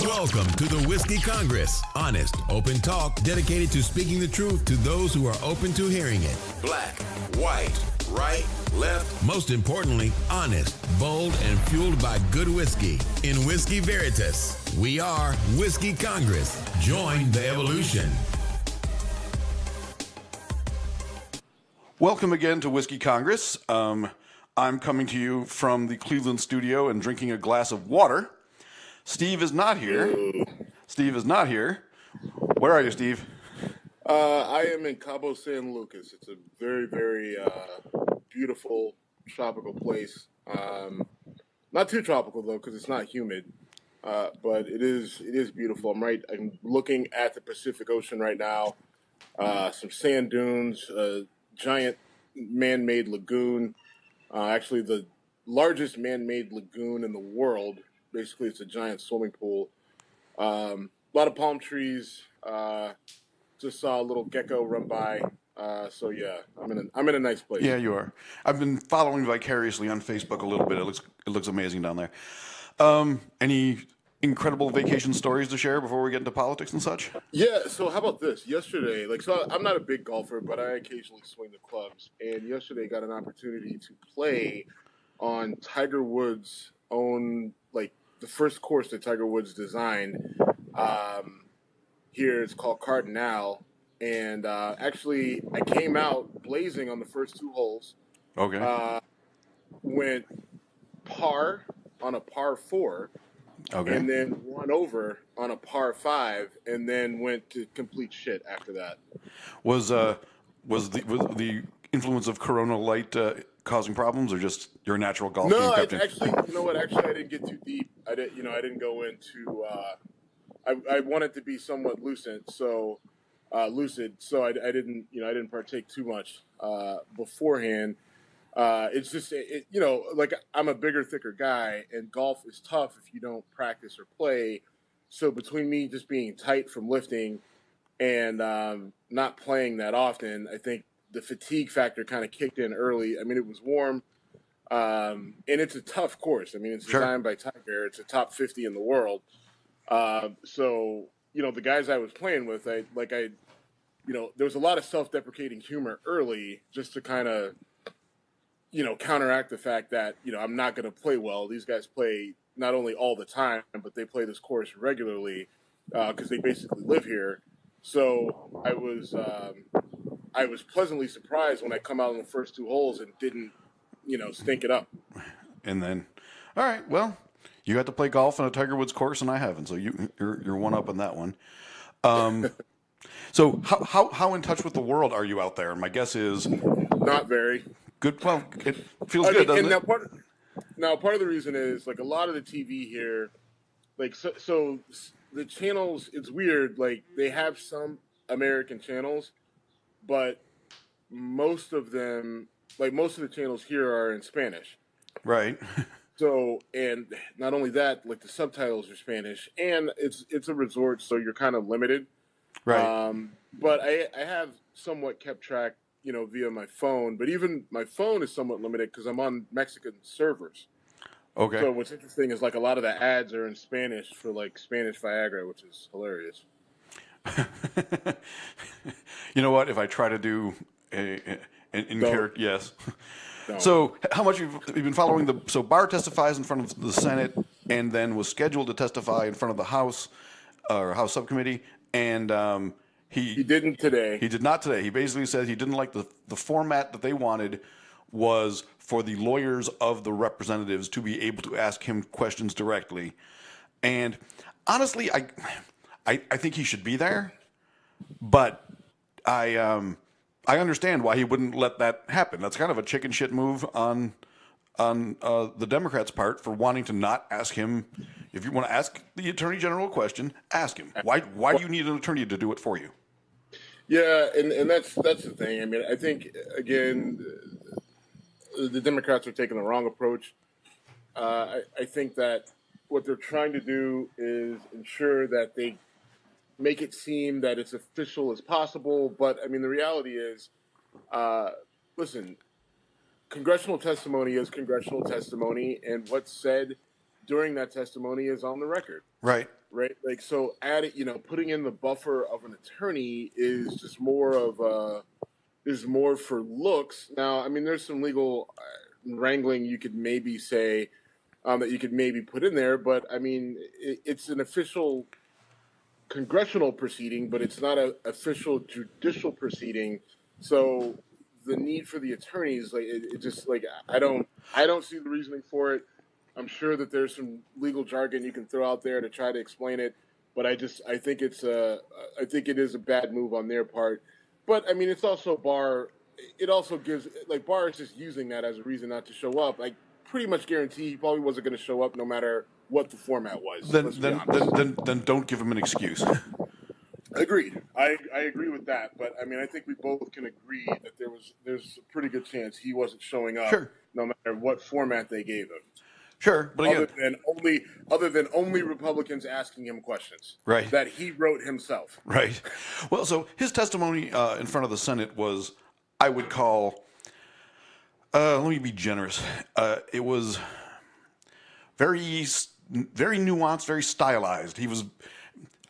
Welcome to the Whiskey Congress. Honest, open talk dedicated to speaking the truth to those who are open to hearing it. Black, white, right, left. Most importantly, honest, bold, and fueled by good whiskey. In Whiskey Veritas, we are Whiskey Congress. Join the evolution. Welcome again to Whiskey Congress. I'm coming to you from the Cleveland studio and drinking a glass of water. Steve is not here. Where are you, Steve? I am in Cabo San Lucas. It's a very, very beautiful tropical place. Not too tropical though, because it's not humid. But it is beautiful. I'm looking at the Pacific Ocean right now. Some sand dunes, a giant man-made lagoon. Actually, the largest man-made lagoon in the world. Basically, it's a giant swimming pool. A lot of palm trees. Just saw a little gecko run by. So yeah, I'm in a nice place. Yeah, you are. I've been following vicariously on Facebook a little bit. It looks amazing down there. Any incredible vacation stories to share before we get into politics and such? Yeah. So how about this? Yesterday, I'm not a big golfer, but I occasionally swing the clubs. And yesterday, got an opportunity to play on Tiger Woods' own, the first course that Tiger Woods designed. Here it's called Cardinal, and actually I came out blazing on the first two holes. Okay. Went par on a par 4. Okay. And then won over on a par 5, and then went to complete shit after that. Was the influence of Corona Light causing problems, or just your natural golf? No, actually, you know what? Actually, I didn't get too deep. I didn't go into. I wanted to be somewhat lucid, so I didn't partake too much beforehand. It's just, I'm a bigger, thicker guy, and golf is tough if you don't practice or play. So between me just being tight from lifting and not playing that often, I think the fatigue factor kind of kicked in early. I mean, it was warm, and it's a tough course. I mean, it's designed by Tiger. It's a top 50 in the world. So, the guys I was playing with, there was a lot of self-deprecating humor early just to kind of, counteract the fact that, I'm not going to play well. These guys play not only all the time, but they play this course regularly because they basically live here. So I was pleasantly surprised when I come out on the first two holes and didn't, stink it up. And then, all right, well, you got to play golf on a Tiger Woods course, and I haven't, so you're one up on that one. So how in touch with the world are you out there? And my guess is not very. Good. Well, it feels good, doesn't it? Part of the reason is a lot of the TV here, so the channels. It's weird. They have some American channels, but most of them, most of the channels here are in Spanish. Right. So, and not only that, the subtitles are Spanish, and it's a resort, so you're kind of limited. Right. But I have somewhat kept track, via my phone. But even my phone is somewhat limited because I'm on Mexican servers. Okay. So what's interesting is a lot of the ads are in Spanish for Spanish Viagra, which is hilarious. You know what? If I try to do in character, yes. Don't. So how much you've been following so Barr testifies in front of the Senate and then was scheduled to testify in front of the House or House subcommittee, and he didn't today. He did not today. He basically said he didn't like the format that they wanted was for the lawyers of the representatives to be able to ask him questions directly. And honestly, I think he should be there, but I understand why he wouldn't let that happen. That's kind of a chicken shit move on the Democrats' part for wanting to not ask him. If you want to ask the Attorney General a question, ask him. Why do you need an attorney to do it for you? Yeah, and that's the thing. I mean, I think again, the Democrats are taking the wrong approach. I think that what they're trying to do is ensure that they make it seem that it's official as possible. But I mean, the reality is, listen, congressional testimony is congressional testimony, and what's said during that testimony is on the record. Right. Right. Like, so putting in the buffer of an attorney is just more of is more for looks. Now, I mean, there's some legal wrangling you could maybe say that you could maybe put in there, but I mean, it's an official congressional proceeding, but it's not an official judicial proceeding. So the need for the attorneys, like, it just like I don't see the reasoning for it. I'm sure that there's some legal jargon you can throw out there to try to explain it, but I think it is a bad move on their part. But I mean, it's also Barr. It also gives, like, Barr is just using that as a reason not to show up. I pretty much guarantee he probably wasn't going to show up no matter what the format was. Then don't give him an excuse. Agreed. I agree with that. But I mean, I think we both can agree that there's a pretty good chance he wasn't showing up, sure, no matter what format they gave him. Sure, but again, other than only Republicans asking him questions, right, that he wrote himself. Right. Well, so his testimony in front of the Senate was, I would call, let me be generous. It was very nuanced, very stylized.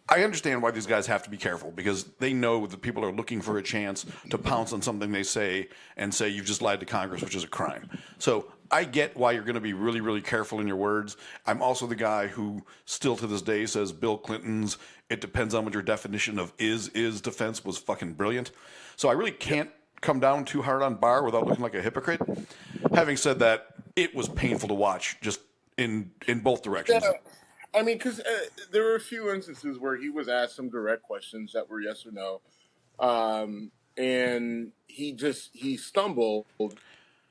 I understand why these guys have to be careful, because they know that people are looking for a chance to pounce on something they say and say you've just lied to Congress, which is a crime. So I get why you're going to be really, really careful in your words. I'm also the guy who still to this day says Bill Clinton's "it depends on what your definition of is" defense was fucking brilliant. So I really can't come down too hard on Barr without looking like a hypocrite. Having said that, it was painful to watch just in both directions. Yeah. I mean, because there were a few instances where he was asked some direct questions that were yes or no, and he stumbled.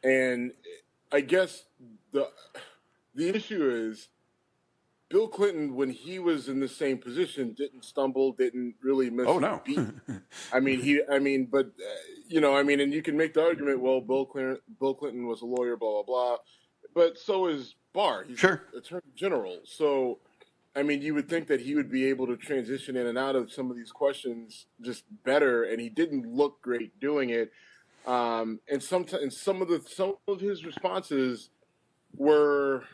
And I guess the issue is Bill Clinton, when he was in the same position, didn't stumble, didn't really miss a beat. And you can make the argument, well, Bill Clinton was a lawyer, blah blah blah, but so is Barr. He's Attorney General. So, I mean, you would think that he would be able to transition in and out of some of these questions just better, and he didn't look great doing it. And some of his responses were,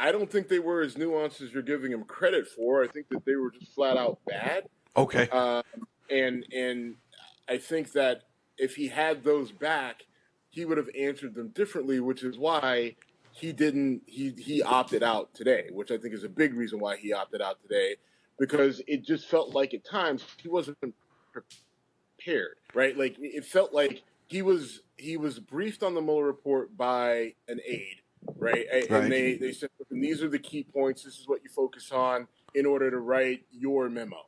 I don't think they were as nuanced as you're giving him credit for. I think that they were just flat out bad. Okay. And I think that if he had those back, he would have answered them differently, which is why he opted out today, which I think is a big reason why he opted out today, because it just felt like at times he wasn't prepared, right? Like, it felt like he was briefed on the Mueller report by an aide, right? And they said, these are the key points. This is what you focus on in order to write your memo,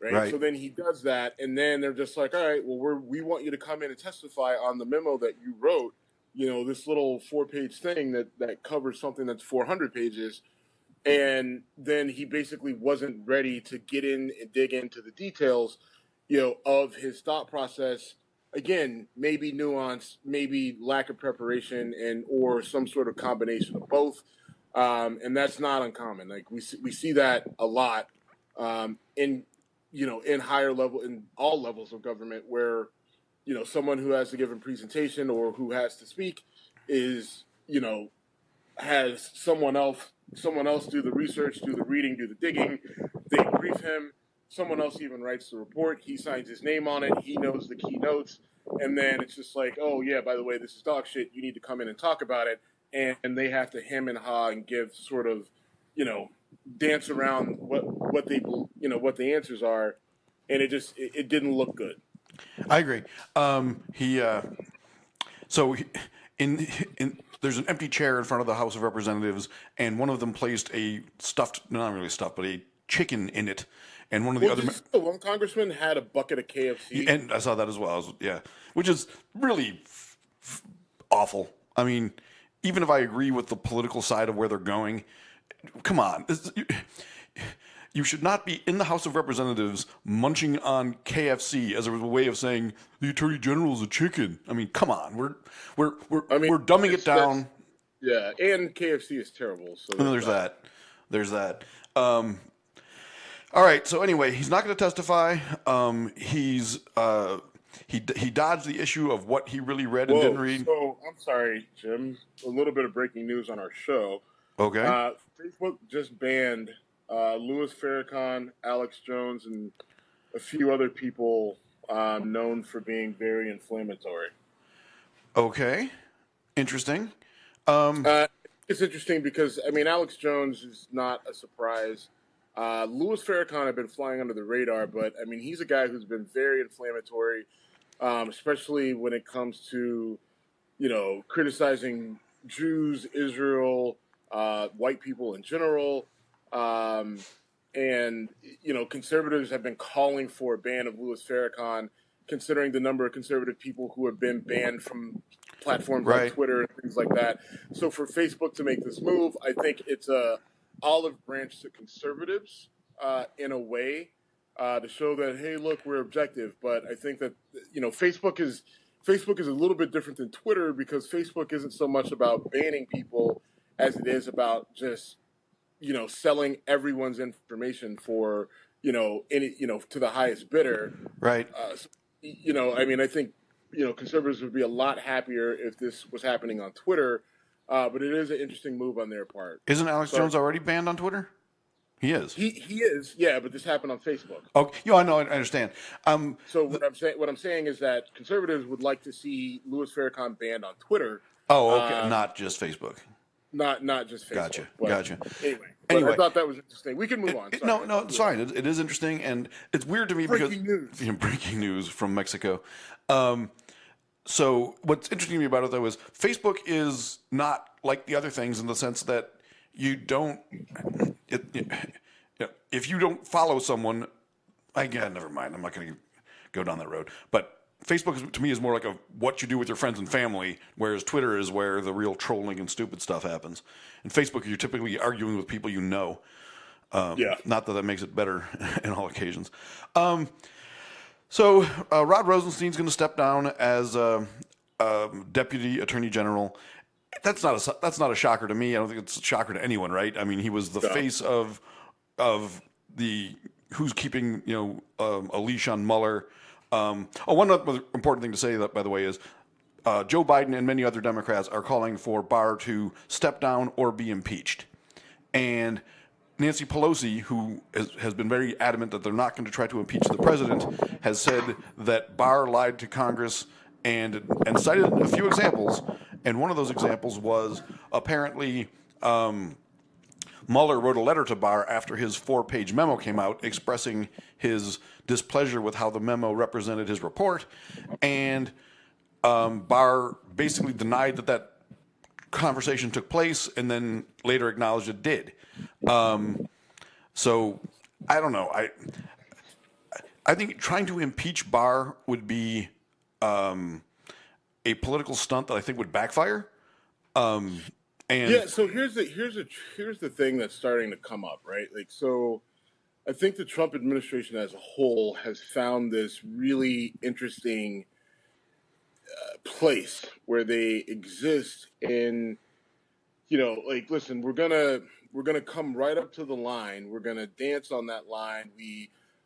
right? So then he does that, and then they're just like, all right, well, we want you to come in and testify on the memo that you wrote. You know, this little 4-page thing that covers something that's 400 pages. And then he basically wasn't ready to get in and dig into the details, of his thought process. Again, maybe nuance, maybe lack of preparation, or some sort of combination of both. And that's not uncommon. Like, we see that a lot in higher level, in all levels of government, where someone who has to give a presentation or who has to speak is, has someone else do the research, do the reading, do the digging. They brief him. Someone else even writes the report. He signs his name on it. He knows the key notes. And then it's just like, oh, yeah, by the way, this is dog shit. You need to come in and talk about it. And they have to hem and haw and give sort of, dance around what the answers are. And it didn't look good. I agree. There's an empty chair in front of the House of Representatives, and one of them placed a not really stuffed, but a chicken in it. And one of the one congressman had a bucket of KFC. And I saw that as well. Which is really awful. I mean, even if I agree with the political side of where they're going, come on. You should not be in the House of Representatives munching on KFC as a way of saying the Attorney General is a chicken. I mean, come on, we're dumbing it down. Yeah, and KFC is terrible. So there's that. All right. So anyway, he's not going to testify. He's he dodged the issue of what he really read and didn't read. So I'm sorry, Jim. A little bit of breaking news on our show. Okay. Facebook just banned Louis Farrakhan, Alex Jones, and a few other people known for being very inflammatory. Okay. Interesting. It's interesting because, I mean, Alex Jones is not a surprise. Louis Farrakhan had been flying under the radar, but, I mean, he's a guy who's been very inflammatory, especially when it comes to, criticizing Jews, Israel, white people in general. And, conservatives have been calling for a ban of Louis Farrakhan, considering the number of conservative people who have been banned from platforms like Twitter and things like that. So for Facebook to make this move, I think it's a olive branch to conservatives in a way to show that, hey, look, we're objective. But I think that, Facebook is a little bit different than Twitter because Facebook isn't so much about banning people as it is about just, selling everyone's information for, to the highest bidder. Right. I think, conservatives would be a lot happier if this was happening on Twitter, but it is an interesting move on their part. Isn't Alex Jones already banned on Twitter? He is. He is, yeah, but this happened on Facebook. Okay, I know, I understand. So what I'm saying is that conservatives would like to see Louis Farrakhan banned on Twitter. Oh, okay, not just Facebook. Not just Facebook. Gotcha. Anyway, I thought that was interesting. We can move on. No, it's fine. It is interesting, and it's weird to me breaking breaking news from Mexico. So what's interesting to me about it, though, is Facebook is not like the other things in the sense that you don't. If you don't follow someone, never mind. I'm not going to go down that road. But Facebook, to me, is more like what you do with your friends and family, whereas Twitter is where the real trolling and stupid stuff happens. In Facebook, you're typically arguing with people you know. Not that makes it better in all occasions. So Rod Rosenstein's going to step down as Deputy Attorney General. That's not a shocker to me. I don't think it's a shocker to anyone, right? I mean, he was the face of the who's keeping a leash on Mueller. One other important thing to say, by the way, is Joe Biden and many other Democrats are calling for Barr to step down or be impeached. And Nancy Pelosi, who has been very adamant that they're not going to try to impeach the president, has said that Barr lied to Congress and cited a few examples. And one of those examples was apparently Mueller wrote a letter to Barr after his 4-page memo came out expressing his displeasure with how the memo represented his report. And Barr basically denied that conversation took place and then later acknowledged it did. So I don't know. I think trying to impeach Barr would be a political stunt that I think would backfire. So here's the thing that's starting to come up, right? So I think the Trump administration as a whole has found this really interesting place where they exist in, listen, we're gonna come right up to the line. We're gonna dance on that line.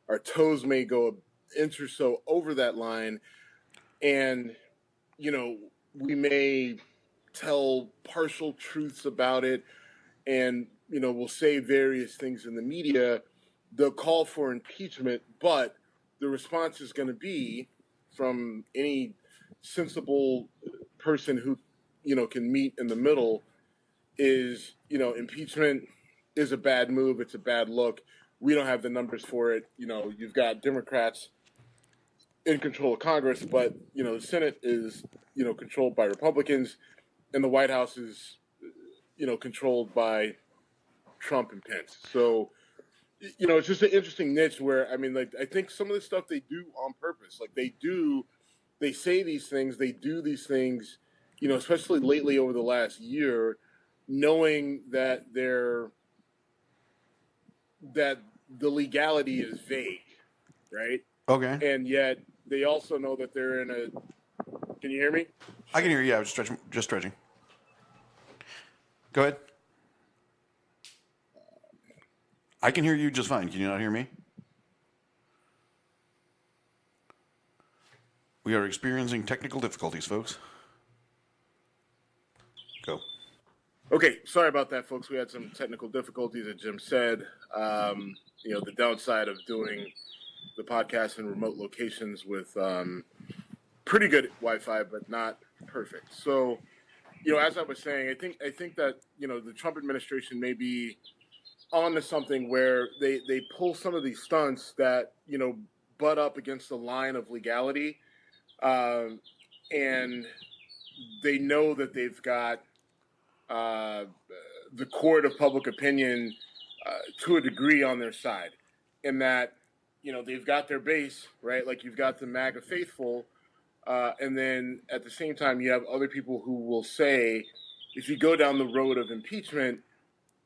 Our toes may go an inch or so over that line, and we may tell partial truths about it, and we'll say various things in the media. They'll call for impeachment, but the response is going to be from any sensible person who can meet in the middle is impeachment is a bad move. It's a bad look. We don't have the numbers for it. You've got Democrats in control of Congress, but the Senate is controlled by Republicans, and the White House is controlled by Trump and Pence. So it's just an interesting niche where I think some of the stuff they do on purpose. They say these things, they do these things, especially lately over the last year, knowing that that the legality is vague, right? Okay. And yet they also know that they're in a. Can you hear me? I can hear you. Yeah, I was just stretching. Go ahead. I can hear you just fine. Can you not hear me? We are experiencing technical difficulties, folks. Go. Okay, sorry about that, folks. We had some technical difficulties, as Jim said. The downside of doing the podcast in remote locations with pretty good Wi-Fi, but not perfect. So, as I was saying, I think that the Trump administration may be onto something where they pull some of these stunts that butt up against the line of legality, and they know that they've got the court of public opinion to a degree on their side, in that they've got their base, right? Like, you've got the MAGA faithful, and then at the same time you have other people who will say, if you go down the road of impeachment,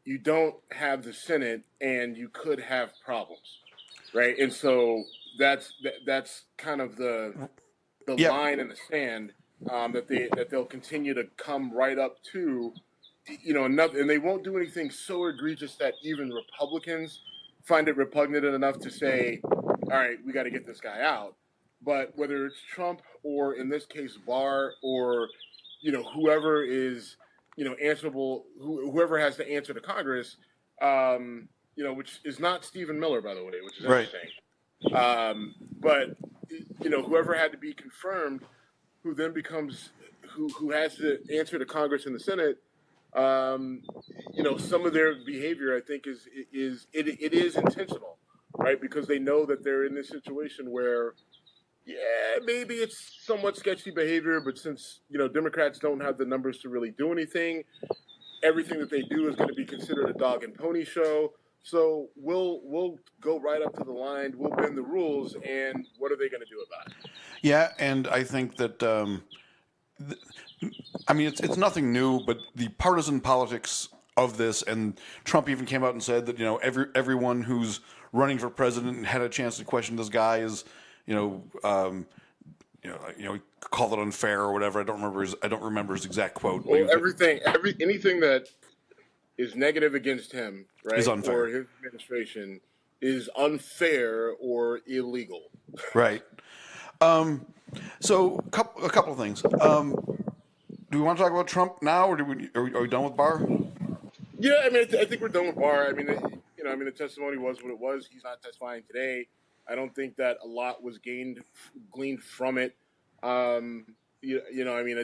you don't have the Senate and you could have problems, right? And so that's kind of the line in the sand, that they'll continue to come right up to, and they won't do anything so egregious that even Republicans find it repugnant enough to say, all right, we got to get this guy out. But whether it's Trump or, in this case, Barr, or whoever is answerable, whoever has to answer to Congress, which is not Stephen Miller, by the way, which is interesting. But whoever had to be confirmed, who then becomes who has to answer to Congress and the Senate. Some of their behavior, I think, is intentional, right? Because they know that they're in this situation where, maybe it's somewhat sketchy behavior, but since Democrats don't have the numbers to really do anything, everything that they do is going to be considered a dog and pony show. So we'll go right up to the line, we'll bend the rules, and what are they going to do about it? Yeah, and I think that it's nothing new, but the partisan politics of this, and Trump even came out and said that everyone who's running for president and had a chance to question this guy is he called it unfair or whatever. I don't remember his exact quote. Well, anything that is negative against him, right, is unfair, or his administration, is unfair or illegal. Right. So a couple of things. Do we want to talk about Trump now, or are we done with Barr? Yeah, I think we're done with Barr. The testimony was what it was. He's not testifying today. I don't think that a lot was gleaned from it. I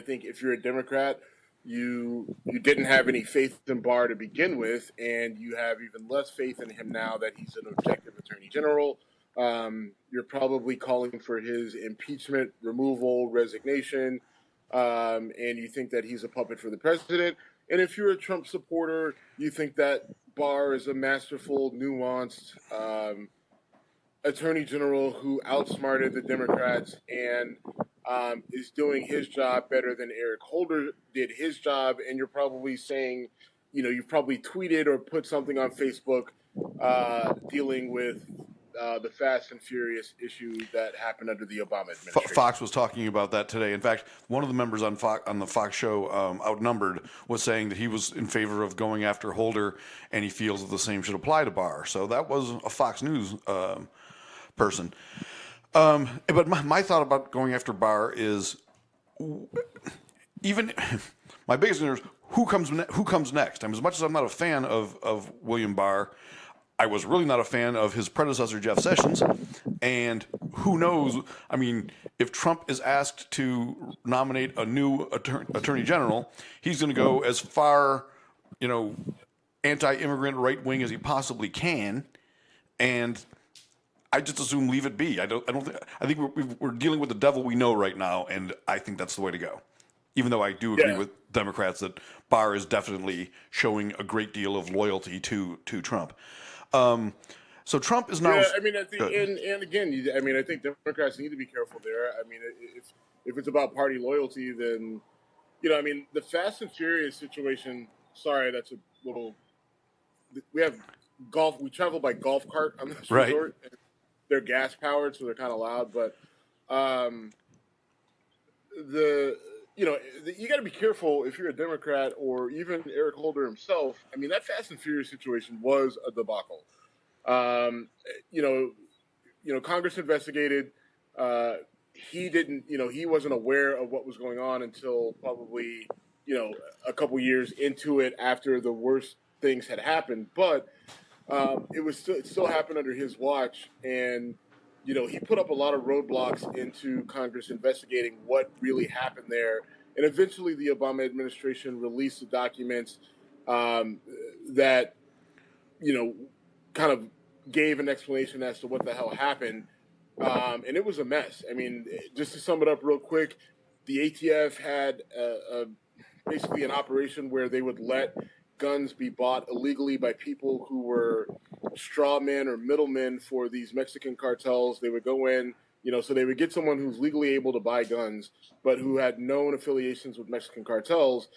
think if you're a Democrat, you didn't have any faith in Barr to begin with, and you have even less faith in him now that he's an objective attorney general. You're probably calling for his impeachment, removal, resignation, and you think that he's a puppet for the president. And if you're a Trump supporter, you think that Barr is a masterful, nuanced attorney general who outsmarted the Democrats and is doing his job better than Eric Holder did his job. And you're probably saying, you've probably tweeted or put something on Facebook dealing with the Fast and Furious issue that happened under the Obama administration. Fox was talking about that today. In fact, one of the members on the Fox show, Outnumbered, was saying that he was in favor of going after Holder, and he feels that the same should apply to Barr. So that was a Fox News person. But my thought about going after Barr is, even my biggest concern is who comes next. As much as I'm not a fan of William Barr, I was really not a fan of his predecessor, Jeff Sessions, and who knows, if Trump is asked to nominate a new attorney general, he's going to go as far, anti-immigrant right-wing as he possibly can, and I just assume leave it be. I think we're dealing with the devil we know right now, and I think that's the way to go. Even though I do agree with Democrats that Barr is definitely showing a great deal of loyalty to Trump. So Trump is now. Yeah, I think, and again, I think Democrats need to be careful there. If it's about party loyalty, then the Fast and Furious situation. Sorry, that's a little. We have golf. We travel by golf cart on this resort. And they're gas powered, so they're kind of loud. But you got to be careful if you're a Democrat or even Eric Holder himself. That Fast and Furious situation was a debacle. Congress investigated. he didn't, he wasn't aware of what was going on until probably, a couple years into it after the worst things had happened. But it still happened under his watch, and he put up a lot of roadblocks into Congress investigating what really happened there. And eventually, the Obama administration released the documents that kind of gave an explanation as to what the hell happened. And it was a mess. I mean, just to sum it up real quick, the ATF had basically an operation where they would let guns be bought illegally by people who were straw men or middlemen for these Mexican cartels. They would go in, so they would get someone who's legally able to buy guns, but who had known affiliations with Mexican cartels.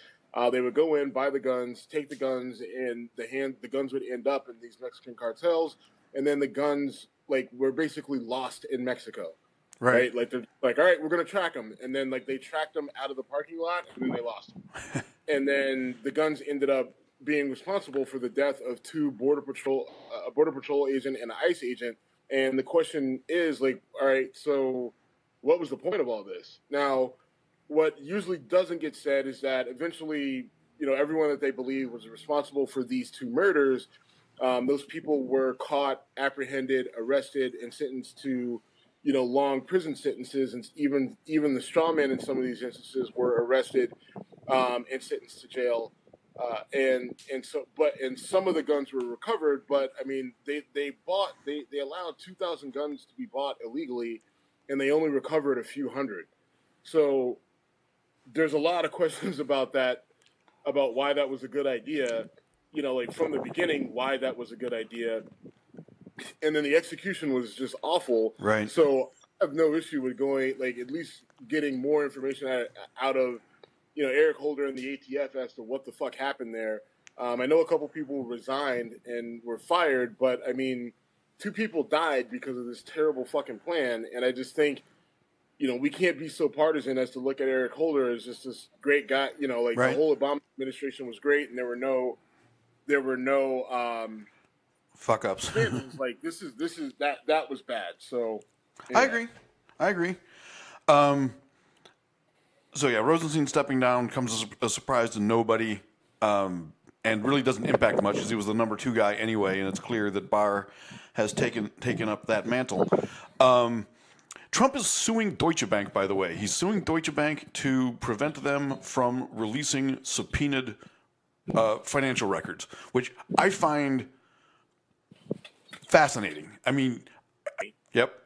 They would go in, buy the guns, take the guns, and the guns would end up in these Mexican cartels, and then the guns were basically lost in Mexico. Right? Like, they're like, all right, we're going to track them. And then, they tracked them out of the parking lot, and then they lost them. And then the guns ended up being responsible for the death of two Border Patrol agent and an ICE agent. And the question is, all right, so what was the point of all this? Now, what usually doesn't get said is that eventually, everyone that they believe was responsible for these two murders, those people were caught, apprehended, arrested, and sentenced to long prison sentences, and even the straw men in some of these instances were arrested and sentenced to jail. And some of the guns were recovered, but I mean, they allowed 2,000 guns to be bought illegally, and they only recovered a few hundred. So there's a lot of questions about that, about why that was a good idea. From the beginning, why that was a good idea. And then the execution was just awful. Right. So I have no issue with going, at least getting more information out of, Eric Holder and the ATF as to what the fuck happened there. I know a couple people resigned and were fired, but I mean, 2 people died because of this terrible fucking plan. And I just think, we can't be so partisan as to look at Eric Holder as just this great guy. Right. The whole Obama administration was great, and there were no fuck ups. That was bad. So yeah. I agree. So yeah, Rosenstein stepping down comes as a surprise to nobody, and really doesn't impact much, as he was the number 2 guy anyway, and it's clear that Barr has taken up that mantle. Trump is suing Deutsche Bank, by the way. He's suing Deutsche Bank to prevent them from releasing subpoenaed financial records, which I find fascinating. I mean, yep.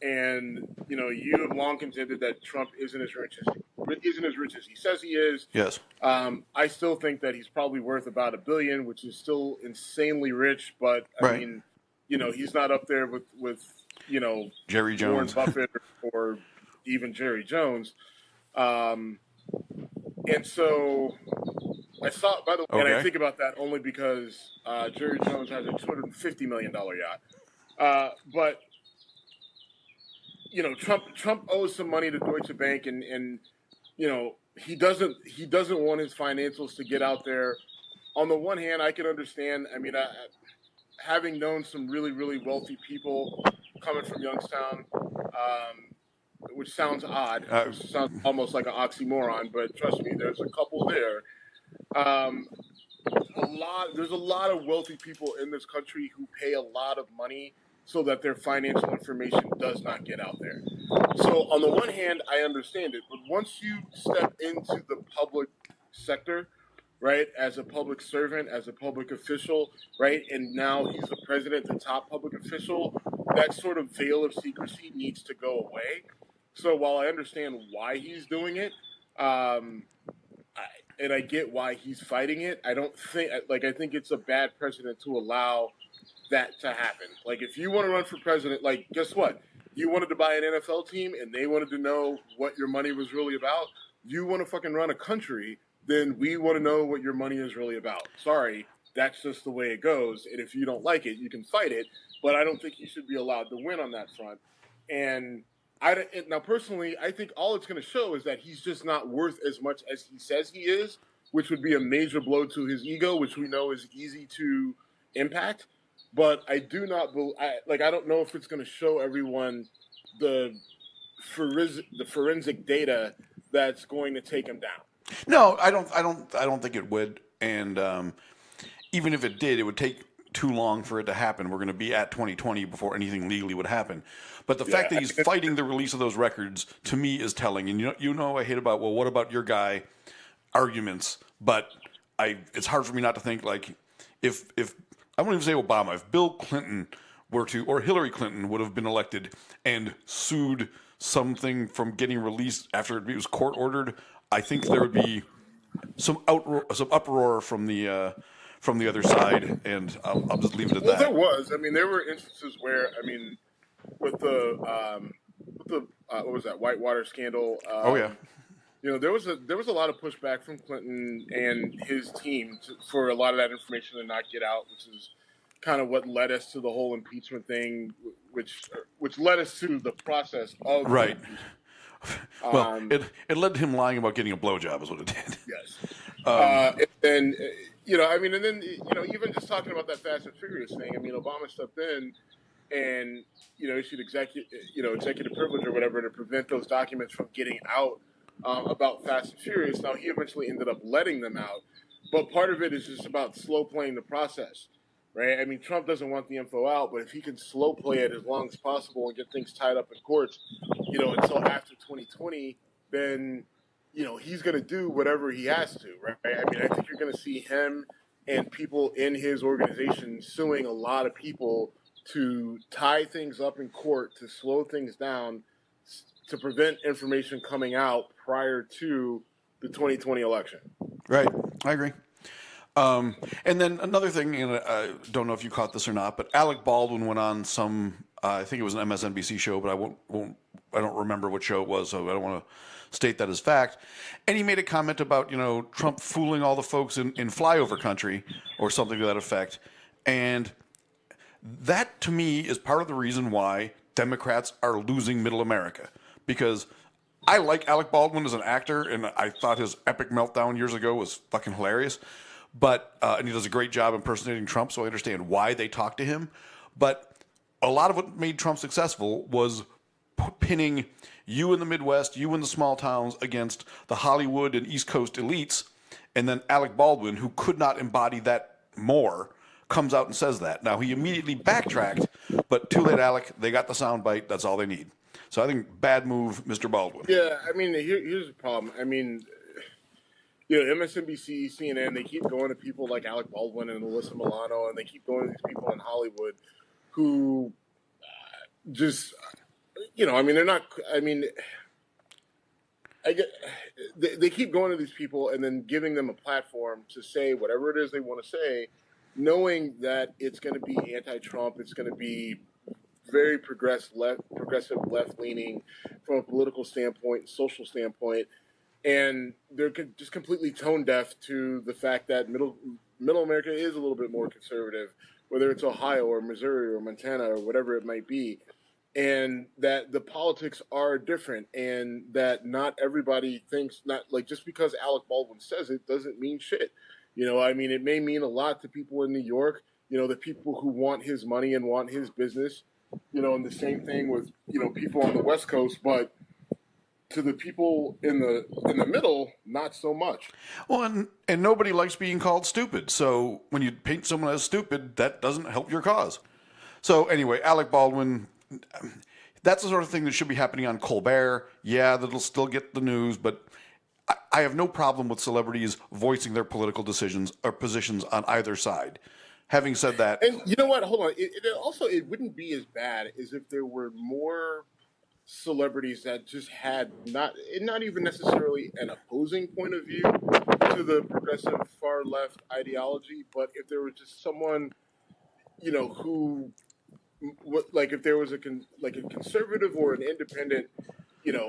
And you have long contended that Trump isn't as rich as he says he is. Yes. I still think that he's probably worth about $1 billion, which is still insanely rich. But I mean, he's not up there with Jerry Jones, Warren Buffett, or even Jerry Jones. And so I saw, by the way, and I think about that only because Jerry Jones has a $250 million yacht. But Trump owes some money to Deutsche Bank, and he doesn't want his financials to get out there. On the one hand, I can understand. I mean, having known some really, really wealthy people coming from Youngstown, which sounds odd, which sounds almost like an oxymoron, but trust me, there's a couple there. There's a lot of wealthy people in this country who pay a lot of money so that their financial information does not get out there. So on the one hand, I understand it, but once you step into the public sector, right, as a public servant, as a public official, right, and now he's the president, the top public official, that sort of veil of secrecy needs to go away. So while I understand why he's doing it, and I get why he's fighting it, I think it's a bad precedent to allow that to happen. If you want to run for president, guess what? You wanted to buy an NFL team and they wanted to know what your money was really about. You want to fucking run a country, then we want to know what your money is really about. Sorry, that's just the way it goes. And if you don't like it, you can fight it. But I don't think you should be allowed to win on that front. And now, personally, I think all it's going to show is that he's just not worth as much as he says he is, which would be a major blow to his ego, which we know is easy to impact. But I do not I don't know if it's going to show everyone the forensic data that's going to take him down. No, I don't think it would. And even if it did, it would take too long for it to happen. We're going to be at 2020 before anything legally would happen. But the fact that he's fighting the release of those records, to me, is telling. And I hate about, well, what about your guy arguments? But it's hard for me not to think, like, if I won't even say Obama, if Bill Clinton were to, or Hillary Clinton would have been elected and sued something from getting released after it was court ordered, I think there would be some uproar from the other side, and I'll just leave it at that. There was. I mean, there were instances where, I mean, with the what was that, Whitewater scandal? There was a lot of pushback from Clinton and his team for a lot of that information to not get out, which is kind of what led us to the whole impeachment thing, which led us to the process of right. Well, it led to him lying about getting a blowjob, is what it did. Yes. And then even just talking about that Fast and Furious thing, I mean, Obama stepped in and issued executive privilege or whatever to prevent those documents from getting out about Fast and Furious. Now, he eventually ended up letting them out, but part of it is just about slow playing the process, right? I mean, Trump doesn't want the info out, but if he can slow play it as long as possible and get things tied up in courts, until after 2020, then he's going to do whatever he has to, right? I mean, I think you're going to see him and people in his organization suing a lot of people to tie things up in court, to slow things down, to prevent information coming out prior to the 2020 election. Right. I agree. And then another thing, and I don't know if you caught this or not, but Alec Baldwin went on some, I think it was an MSNBC show, but I don't remember what show it was, so I don't want to state that as fact. And he made a comment about, Trump fooling all the folks in flyover country or something to that effect. And that, to me, is part of the reason why Democrats are losing middle America. Because I like Alec Baldwin as an actor, and I thought his epic meltdown years ago was fucking hilarious. But and he does a great job impersonating Trump, so I understand why they talk to him. But a lot of what made Trump successful was pinning you in the Midwest, you in the small towns against the Hollywood and East Coast elites. And then Alec Baldwin, who could not embody that more, comes out and says that. Now, he immediately backtracked, but too late, Alec. They got the soundbite. That's all they need. So I think bad move, Mr. Baldwin. Yeah, I mean, here's the problem. I mean, MSNBC, CNN, they keep going to people like Alec Baldwin and Alyssa Milano, and they keep going to these people in Hollywood who just, I mean, they're not, I mean, they keep going to these people and then giving them a platform to say whatever it is they want to say, knowing that it's going to be anti-Trump, it's going to be very progressive left-leaning from a political standpoint, social standpoint, and they're just completely tone deaf to the fact that middle America is a little bit more conservative, whether it's Ohio or Missouri or Montana or whatever it might be, and that the politics are different, and that not everybody thinks, not like just because Alec Baldwin says it doesn't mean shit. I mean, it may mean a lot to people in New York, the people who want his money and want his business, and the same thing with, people on the West Coast, but to the people in the middle, not so much. Well, and nobody likes being called stupid. So when you paint someone as stupid, that doesn't help your cause. So anyway, Alec Baldwin, that's the sort of thing that should be happening on Colbert. Yeah, that'll still get the news, but I have no problem with celebrities voicing their political decisions or positions on either side. Having said that, and you know what? Hold on. It wouldn't be as bad as if there were more celebrities that just had not even necessarily an opposing point of view to the progressive far left ideology, but if there was just someone, who, like if there was a conservative or an independent,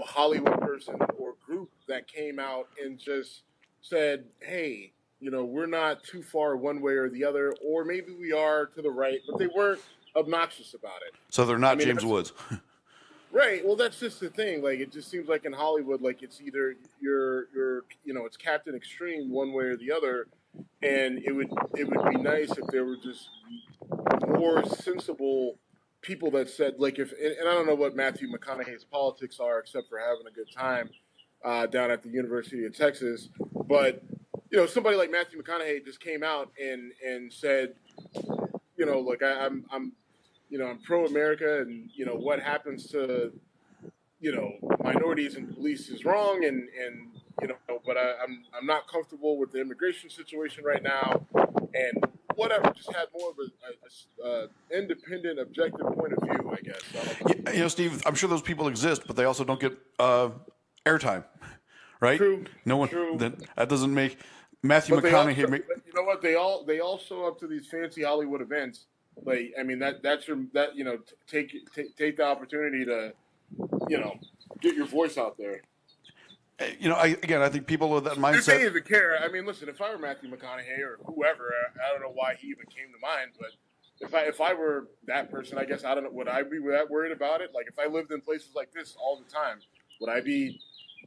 Hollywood person or group that came out and just said, hey, we're not too far one way or the other, or maybe we are to the right, but they weren't obnoxious about it. So they're not James Woods. Right. Well, that's just the thing. Like, it just seems like in Hollywood, like it's either you're it's Captain Extreme one way or the other, and it would be nice if there were just more sensible people that said, like, and I don't know what Matthew McConaughey's politics are except for having a good time down at the University of Texas. But, somebody like Matthew McConaughey just came out and said, like, I'm pro-America, and, what happens to, minorities and police is wrong, and but I'm not comfortable with the immigration situation right now, and whatever. Just had more of a independent, objective point of view, I guess. Yeah, Steve, I'm sure those people exist, but they also don't get airtime, right? True. No one. True. That doesn't make Matthew McConaughey. But you know what? They all show up to these fancy Hollywood events. Like, I mean, take the opportunity to, get your voice out there. I think people with that mindset. If they even care, I mean, listen, if I were Matthew McConaughey or whoever, I don't know why he even came to mind, but if I were that person, I guess, I don't know, would I be that worried about it? Like, if I lived in places like this all the time, would I be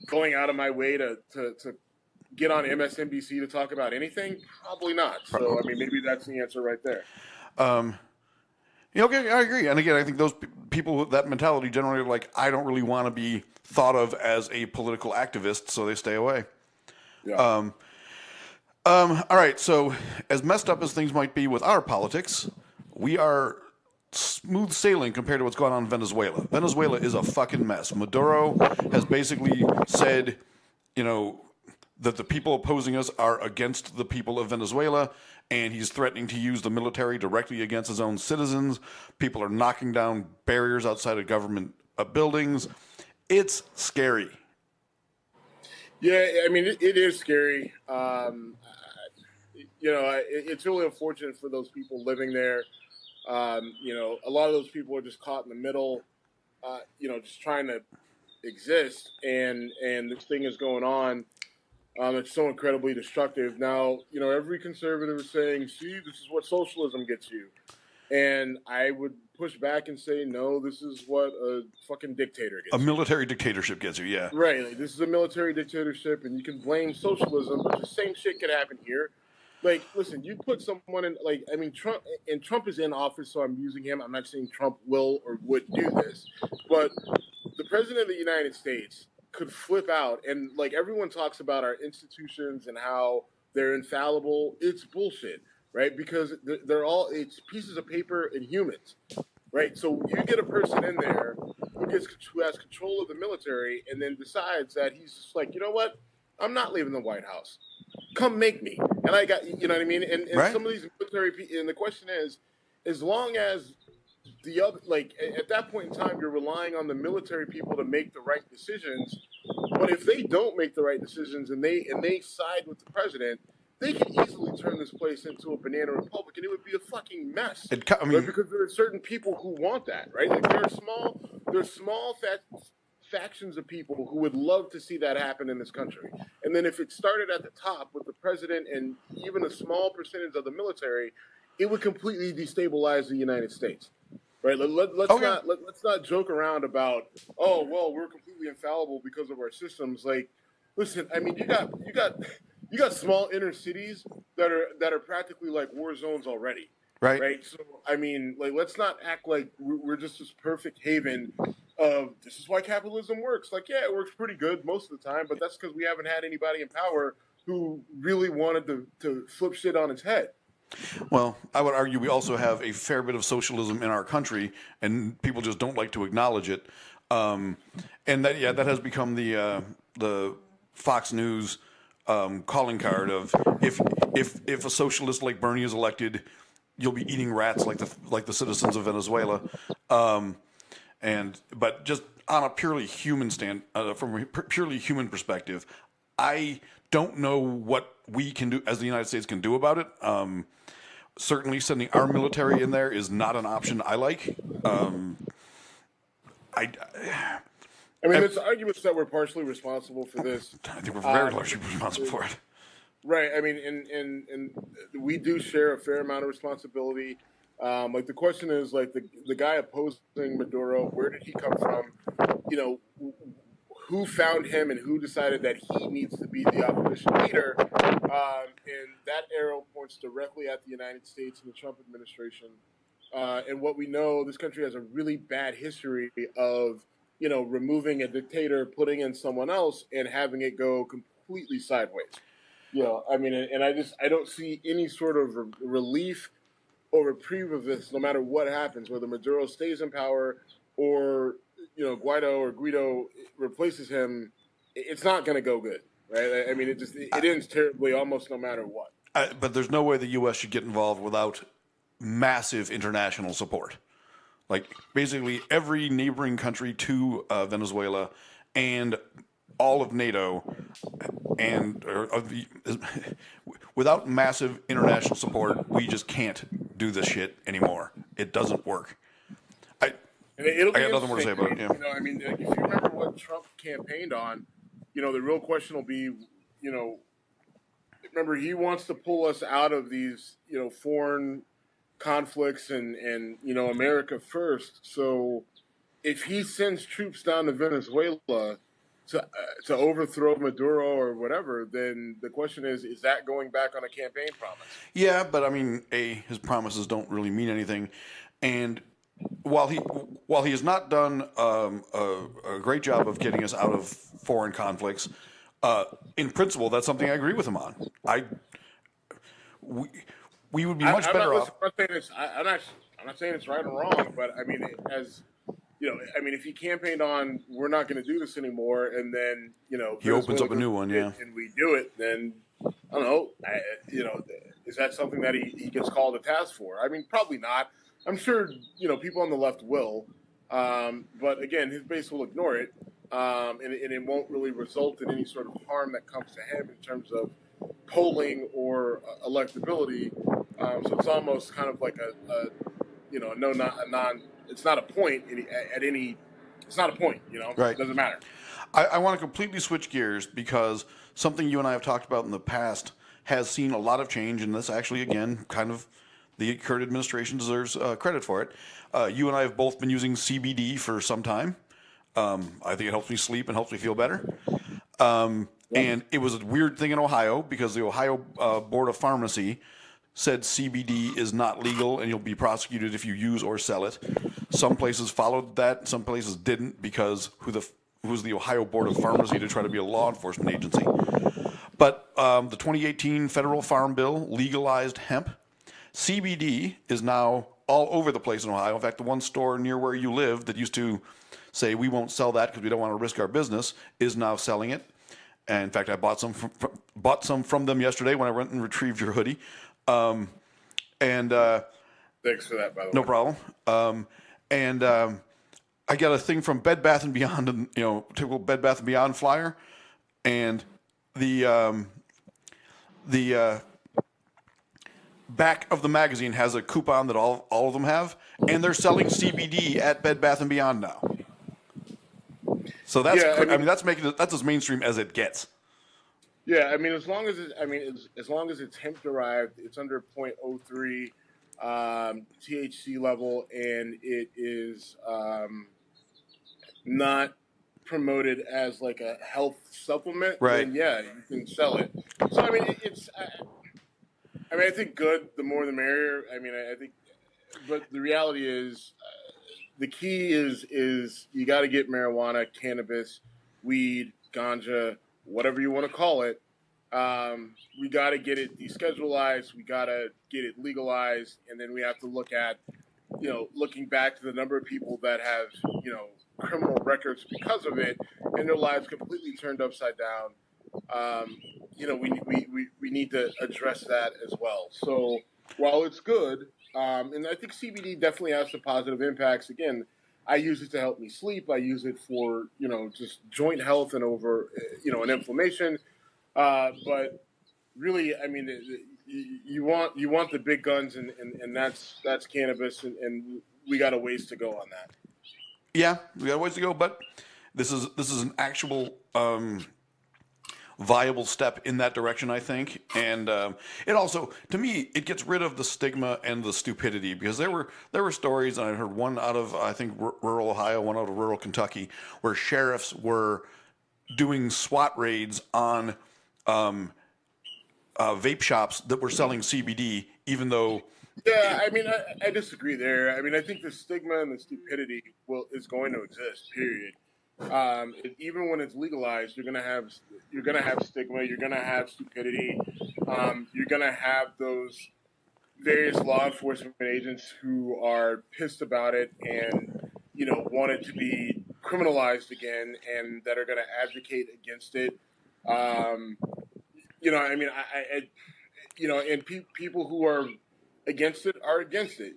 going out of my way to get on MSNBC to talk about anything? Probably not. So, I mean, maybe that's the answer right there. Okay, I agree. And again, I think those people with that mentality generally are like, I don't really want to be thought of as a political activist, so they stay away. Yeah. All right, so as messed up as things might be with our politics, we are smooth sailing compared to what's going on in Venezuela. Venezuela is a fucking mess. Maduro has basically said, that the people opposing us are against the people of Venezuela, and he's threatening to use the military directly against his own citizens. People are knocking down barriers outside of government buildings. It's scary. Yeah, I mean, it is scary. It's really unfortunate for those people living there. A lot of those people are just caught in the middle, just trying to exist, and this thing is going on. It's so incredibly destructive. Now, every conservative is saying, see, this is what socialism gets you. And I would push back and say, no, this is what a fucking dictator gets you. A military dictatorship gets you, yeah. Right. Like, this is a military dictatorship, and you can blame socialism, but the same shit could happen here. Like, listen, you put someone in, Trump is in office, so I'm using him. I'm not saying Trump will or would do this. But the president of the United States could flip out, and everyone talks about our institutions and how they're infallible. It's bullshit, right? Because it's pieces of paper and humans, right? So you get a person in there who has control of the military, and then decides that he's just like, you know what? I'm not leaving the White House. Come make me. And I got, you know what I mean? And right. Some of these military people, and the question is, as long as the other, at that point in time, you're relying on the military people to make the right decisions. But if they don't make the right decisions and they side with the president, they can easily turn this place into a banana republic, and it would be a fucking mess. Right? Because there are certain people who want that, right? There are small factions of people who would love to see that happen in this country. And then if it started at the top with the president and even a small percentage of the military, it would completely destabilize the United States. Right, let's not joke around about, oh well, we're completely infallible because of our systems. Like, listen, I mean, you got small inner cities that are practically like war zones already. Right. So I mean, let's not act like we're just this perfect haven of this is why capitalism works. Like, yeah, it works pretty good most of the time, but that's because we haven't had anybody in power who really wanted to flip shit on its head. Well, I would argue we also have a fair bit of socialism in our country, and people just don't like to acknowledge it. And that has become the Fox News calling card of if a socialist like Bernie is elected, you'll be eating rats like the citizens of Venezuela. But just on a purely human from a purely human perspective, I don't know what we can do as the United States can do about it. Certainly, sending our military in there is not an option I like. There's arguments that we're partially responsible for this. I think we're very largely responsible for it. Right. I mean, and we do share a fair amount of responsibility. The question is, the guy opposing Maduro, where did he come from? Who found him and who decided that he needs to be the opposition leader? And that arrow points directly at the United States and the Trump administration. and what we know, this country has a really bad history of, removing a dictator, putting in someone else, and having it go completely sideways. I mean, and I don't see any sort of relief or reprieve of this, no matter what happens, whether Maduro stays in power or Guaido or Guido replaces him. It's not going to go good, right? I mean, it ends terribly, almost no matter what. But there's no way the U.S. should get involved without massive international support. Like basically every neighboring country to Venezuela and all of NATO, without massive international support, we just can't do this shit anymore. It doesn't work. I got nothing more to say about it. Yeah. I mean, if you remember what Trump campaigned on, the real question will be, remember, he wants to pull us out of these, foreign conflicts and America first. So if he sends troops down to Venezuela to overthrow Maduro or whatever, then the question is that going back on a campaign promise? Yeah, but I mean, his promises don't really mean anything. And while he has not done a great job of getting us out of foreign conflicts, in principle, that's something I agree with him on. We would be much better off. I'm not saying it's right or wrong, but I mean, if he campaigned on we're not going to do this anymore, and then he opens up a new one, yeah, and we do it, then I don't know. Is that something that he gets called to task for? I mean, probably not. I'm sure people on the left will, but again, his base will ignore it, and it won't really result in any sort of harm that comes to him in terms of polling or electability. So it's almost kind of like it's not a point it's not a point, Right. It doesn't matter. I want to completely switch gears because something you and I have talked about in the past has seen a lot of change, and this actually, again, kind of the current administration deserves credit for it. You and I have both been using CBD for some time. I think it helps me sleep and helps me feel better. And it was a weird thing in Ohio because the Ohio Board of Pharmacy said CBD is not legal and you'll be prosecuted if you use or sell it. Some places followed that, some places didn't because who's the Ohio Board of Pharmacy to try to be a law enforcement agency. But the 2018 federal farm bill legalized hemp. CBD is now all over the place in Ohio. In fact, the one store near where you live that used to say we won't sell that because we don't want to risk our business is now selling it. And in fact, I bought some from them yesterday when I went and retrieved your hoodie. Thanks for that, by the way. No problem. I got a thing from Bed Bath & Beyond, typical Bed Bath & Beyond flyer. And the back of the magazine has a coupon that all of them have. And they're selling CBD at Bed Bath & Beyond now. So that's, that's as mainstream as it gets. Yeah, I mean, as long as it's hemp derived, it's under 0.03 THC level, and it is not promoted as like a health supplement. Right. Then yeah, you can sell it. So I mean, I think good. The more the merrier. I mean, I think, but the reality is. The key is you got to get marijuana, cannabis, weed, ganja, whatever you want to call it. We got to get it deschedulized. We got to get it legalized, and then we have to look at, looking back to the number of people that have, criminal records because of it, and their lives completely turned upside down. We need to address that as well. So while it's good. And I think CBD definitely has some positive impacts. Again, I use it to help me sleep. I use it for, just joint health and and inflammation. But really, I mean, you want the big guns, and that's cannabis, and we got a ways to go on that. Yeah, we got a ways to go, but this is an actual viable step in that direction, I think. And it also, to me, it gets rid of the stigma and the stupidity, because there were stories, and I heard one out of, I think, rural Ohio, one out of rural Kentucky, where sheriffs were doing SWAT raids on vape shops that were selling CBD, even though Yeah, I mean, I disagree there. I mean, I think the stigma and the stupidity is going to exist. Period. Even when it's legalized, you're gonna have stigma. You're gonna have stupidity. You're gonna have those various law enforcement agents who are pissed about it and want it to be criminalized again, and that are going to advocate against it. Um, I mean, and people who are against it are against it.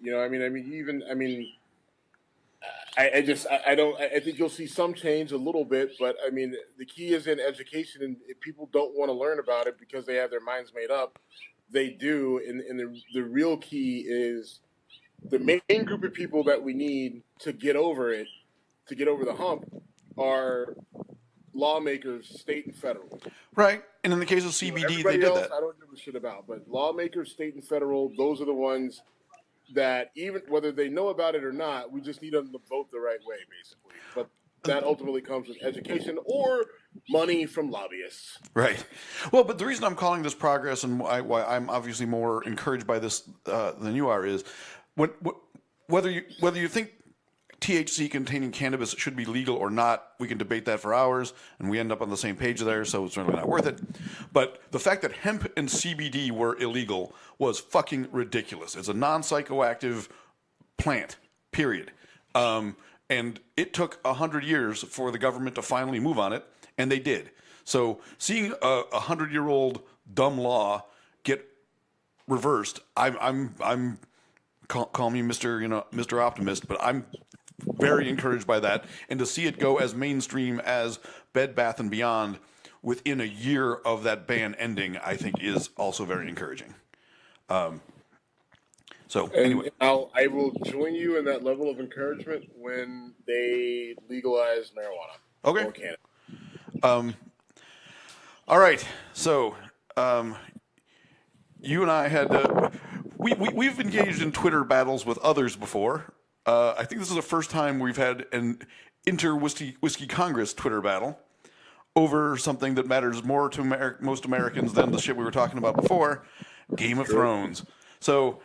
I don't. I think you'll see some change a little bit, but I mean, the key is in education, and if people don't want to learn about it because they have their minds made up, they do. And the real key is the main group of people that we need to get over it, to get over the hump, are lawmakers, state and federal. Right. And in the case of CBD, they did else, that. I don't give a shit about, but lawmakers, state and federal, those are the ones that, even whether they know about it or not, we just need them to vote the right way, basically. But that ultimately comes with education or money from lobbyists. Right. Well, but the reason I'm calling this progress and why I'm obviously more encouraged by this than you are is whether you think THC containing cannabis should be legal or not, we can debate that for hours, and we end up on the same page there, so it's really not worth it. But the fact that hemp and CBD were illegal was fucking ridiculous. It's a non-psychoactive plant, period. And it took 100 years for the government to finally move on it, and they did. So seeing a 100-year-old dumb law get reversed, I'm call me Mr. Optimist, but I'm very encouraged by that, and to see it go as mainstream as Bed Bath & Beyond within a year of that ban ending, I think is also very encouraging. Anyway, I will join you in that level of encouragement when they legalize marijuana. Okay. Or cannabis. All right. So, you and I had we've engaged in Twitter battles with others before. I think this is the first time we've had an inter-whiskey Congress Twitter battle over something that matters more to most Americans than the shit we were talking about before, Game of Thrones. So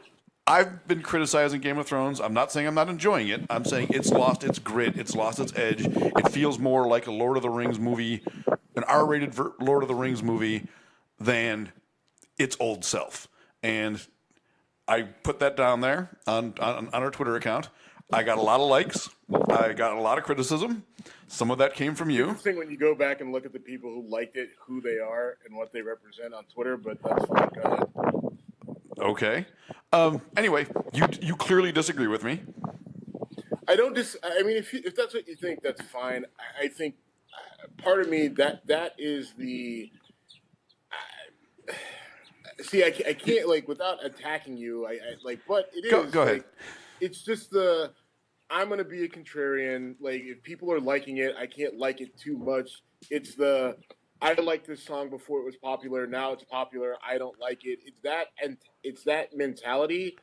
I've been criticizing Game of Thrones. I'm not saying I'm not enjoying it. I'm saying it's lost its grit. It's lost its edge. It feels more like a Lord of the Rings movie, an R-rated Lord of the Rings movie, than its old self. And I put that down there on our Twitter account. I got a lot of likes. I got a lot of criticism. Some of that came from you. It's interesting when you go back and look at the people who liked it, who they are, and what they represent on Twitter, but that's fine. Go ahead. Okay. Anyway, you clearly disagree with me. I don't I mean, if that's what you think, that's fine. I think part of me that is the. See, I can't, like, without attacking you. I but it is. Go ahead. Like, it's just I'm gonna be a contrarian. Like, if people are liking it, I can't like it too much. It's I liked this song before it was popular. Now it's popular. I don't like it. It's that mentality,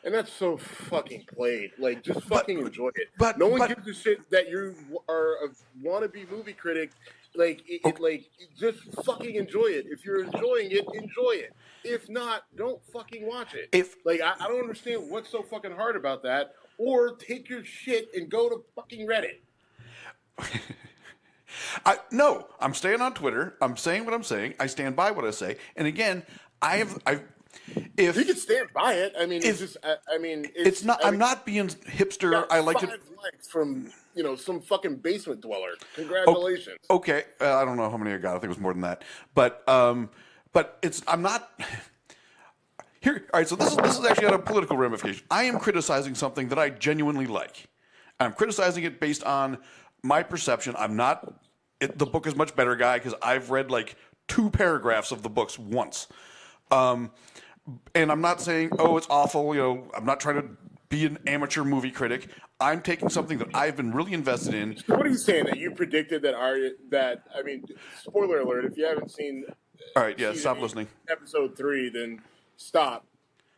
and that's so fucking played. Like, just fucking enjoy it. But no one gives a shit that you are a wannabe movie critic. Like, just fucking enjoy it. If you're enjoying it, enjoy it. If not, don't fucking watch it. I don't understand what's so fucking hard about that. Or take your shit and go to fucking Reddit. No, I'm staying on Twitter. I'm saying what I'm saying. I stand by what I say. And again, if you can stand by it, I mean, it's not. I'm not being hipster. I like it. Likes from some fucking basement dweller. Congratulations. Okay, I don't know how many I got. I think it was more than that. But I'm not. Here, all right, so this is actually on a political ramification. I am criticizing something that I genuinely like. I'm criticizing it based on my perception. I'm not the book is much better guy because I've read like 2 paragraphs of the books once. And I'm not saying, oh, it's awful. I'm not trying to be an amateur movie critic. I'm taking something that I've been really invested in. So what are you saying? That you predicted that spoiler alert, if you haven't seen all right, yeah, stop listening. Episode 3, then stop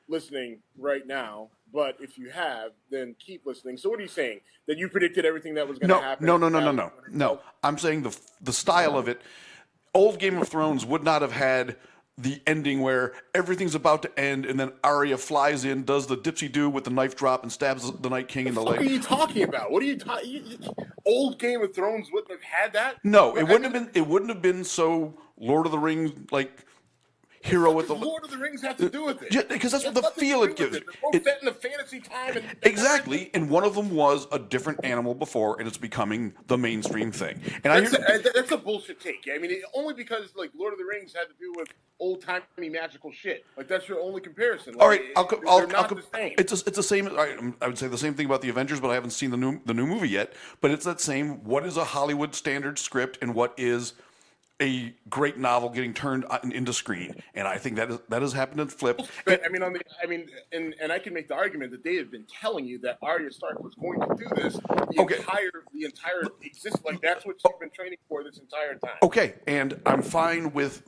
listening right now. But if you have, then keep listening. So what are you saying? That you predicted everything that was going to happen? No. I'm saying the style of it. Old Game of Thrones would not have had the ending where everything's about to end, and then Arya flies in, does the dipsy-do with the knife drop, and stabs the Night King in the leg. What are you talking about? What are you talking? Old Game of Thrones wouldn't have had that. No, it wouldn't have been. It wouldn't have been so Lord of the Rings like hero with the Lord of the Rings have to do with it. Yeah, because that's what the feel it gives. They're both set in a fantasy time. Exactly, and one of them was a different animal before, and it's becoming the mainstream thing. And that's a bullshit take. I mean, only because like Lord of the Rings had to do with old timey magical shit. Like that's your only comparison. Like, all right, they're not the same. It's the same. I would say the same thing about the Avengers, but I haven't seen the new movie yet. But it's that same. What is a Hollywood standard script, and what is a great novel getting turned into screen, and I think that has happened and flipped. But I mean, and I can make the argument that they have been telling you that Arya Stark was going to do this the entire existence. Like that's what she's been training for this entire time. Okay, and I'm fine with.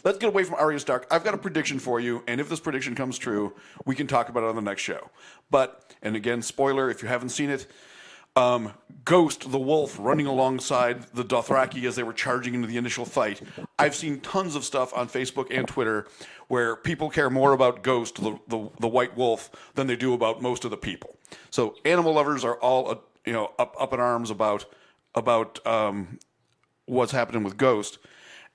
Let's get away from Arya Stark. I've got a prediction for you, and if this prediction comes true, we can talk about it on the next show. But and again, spoiler if you haven't seen it. Ghost, the wolf, running alongside the Dothraki as they were charging into the initial fight. I've seen tons of stuff on Facebook and Twitter where people care more about Ghost, the white wolf, than they do about most of the people. So animal lovers are all up in arms about what's happening with Ghost.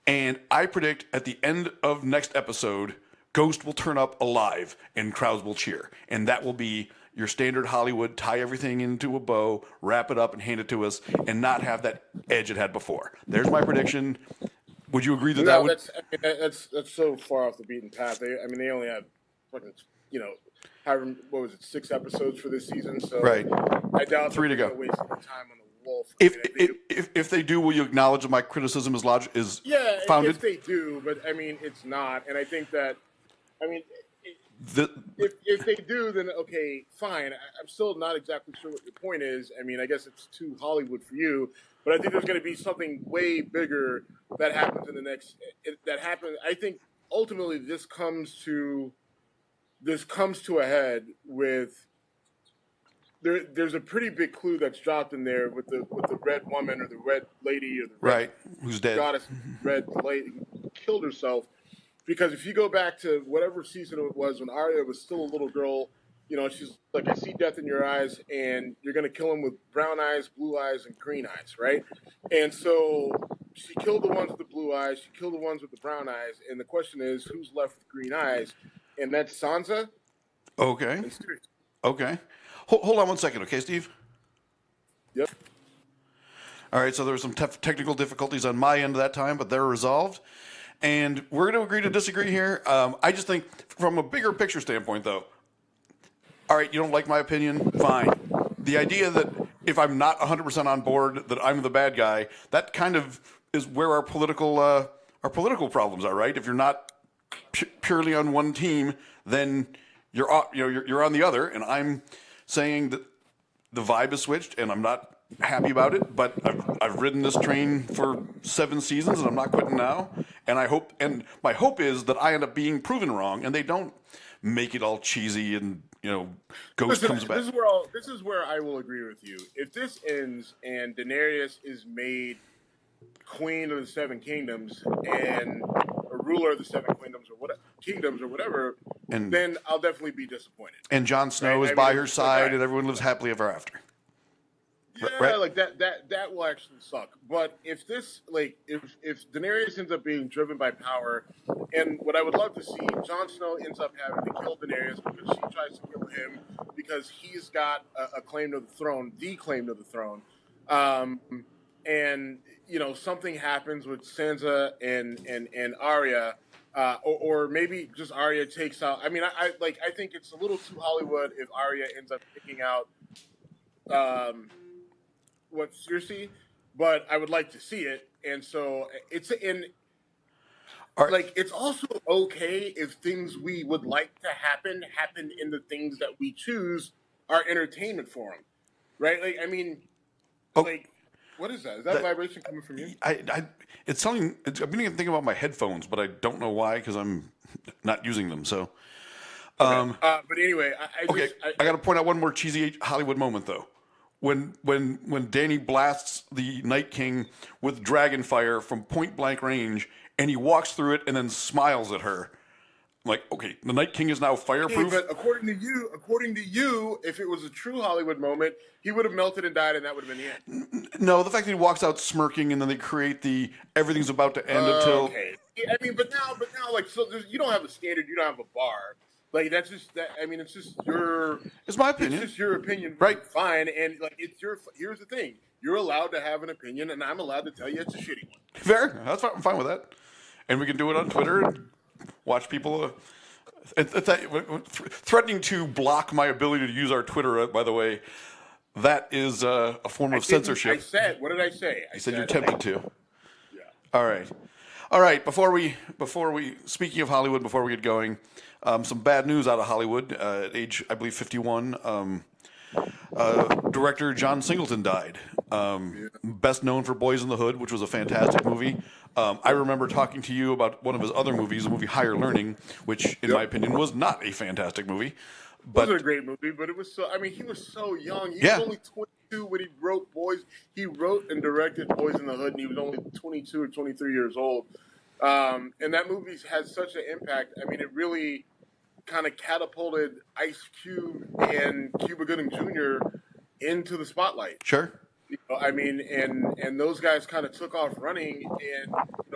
And I predict at the end of next episode, Ghost will turn up alive and crowds will cheer, and that will be your standard Hollywood, tie everything into a bow, wrap it up, and hand it to us, and not have that edge it had before. There's my prediction. Would you agree that would? That's so far off the beaten path. They only have fucking, however, what was it, 6 episodes for this season? So right. I doubt 3 to go. Waste more time on the wolf. If they do, will you acknowledge that my criticism is founded? If they do, but I mean, it's not, and I think that, if they do, then okay, fine. I'm still not exactly sure what your point is. I mean, I guess it's too Hollywood for you, but I think there's going to be something way bigger that happens in the next. I think ultimately this comes to a head with. There's a pretty big clue that's dropped in there with the red woman or the red lady or the red who's dead goddess red lady who killed herself. Because if you go back to whatever season it was when Arya was still a little girl, she's like, I see death in your eyes, and you're going to kill him with brown eyes, blue eyes, and green eyes, right? And so she killed the ones with the blue eyes, she killed the ones with the brown eyes, and the question is, who's left with green eyes? And that's Sansa. Okay. Okay. Hold on one second, okay, Steve? Yep. All right, so there were some technical difficulties on my end of that time, but they're resolved. And we're going to agree to disagree here. I just think from a bigger picture standpoint, though, all right, you don't like my opinion? Fine. The idea that if I'm not 100% on board, that I'm the bad guy, that kind of is where our political problems are, right? If you're not purely on one team, then you're on the other. And I'm saying that the vibe is switched, and I'm not happy about it, but I've ridden this train for 7 seasons, and I'm not quitting now. And my hope is that I end up being proven wrong, and they don't make it all cheesy and Ghost comes back. This is where I will agree with you. If this ends and Daenerys is made Queen of the 7 Kingdoms and a ruler of the 7 Kingdoms or whatever, then I'll definitely be disappointed. And Jon Snow is by her side, and everyone lives happily ever after. Yeah, right? like that will actually suck. But if this, if Daenerys ends up being driven by power, and what I would love to see, Jon Snow ends up having to kill Daenerys because she tries to kill him because he's got a claim to the throne, and something happens with Sansa and Arya, or maybe just Arya takes out. I mean, I think it's a little too Hollywood if Arya ends up picking out. Cersei, but I would like to see it, and so it's it's also okay if things we would like to happen in the things that we choose are entertainment for them, right? Like, I mean, what is that? Is that vibration coming from you? It's something. I'm beginning to think about my headphones, but I don't know why because I'm not using them. So, okay. But anyway, I got to point out one more cheesy Hollywood moment though. When Dany blasts the Night King with dragon fire from point blank range, and he walks through it and then smiles at her. Like, okay, the Night King is now fireproof. But according to you, if it was a true Hollywood moment, he would have melted and died, and that would have been the end. No, the fact that he walks out smirking and then they create the everything's about to end until. Okay. I mean, but now, like, so you don't have a standard, you don't have a bar. Like, that's just that. I mean, it's just your. It's my opinion. It's just your opinion, right? Fine, and like, it's your. Here's the thing: you're allowed to have an opinion, and I'm allowed to tell you it's a shitty one. Fair. That's fine. I'm fine with that. And we can do it on Twitter and watch people. Threatening to block my ability to use our Twitter, by the way, that is a form of censorship. I said, what did I say? I said you're tempted to. Yeah. All right. Before we speaking of Hollywood, before we get going, some bad news out of Hollywood. At age, I believe, 51, director John Singleton died. Best known for Boyz in the Hood, which was a fantastic movie. I remember talking to you about one of his other movies, the movie Higher Learning, which, in my opinion, was not a fantastic movie. But it was a great movie, but it was so. I mean, he was so young. He was only 22 when he wrote Boyz. He wrote and directed Boyz in the Hood, and he was only 22 or 23 years old. And that movie has such an impact. I mean, it really kind of catapulted Ice Cube and Cuba Gooding Jr. into the spotlight. Sure. You know, I mean, and those guys kind of took off running and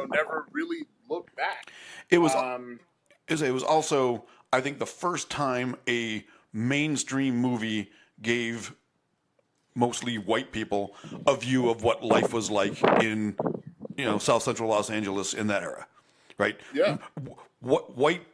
never really looked back. It was also, I think, the first time a mainstream movie gave mostly white people a view of what life was like in South Central Los Angeles in that era, right? Yeah. White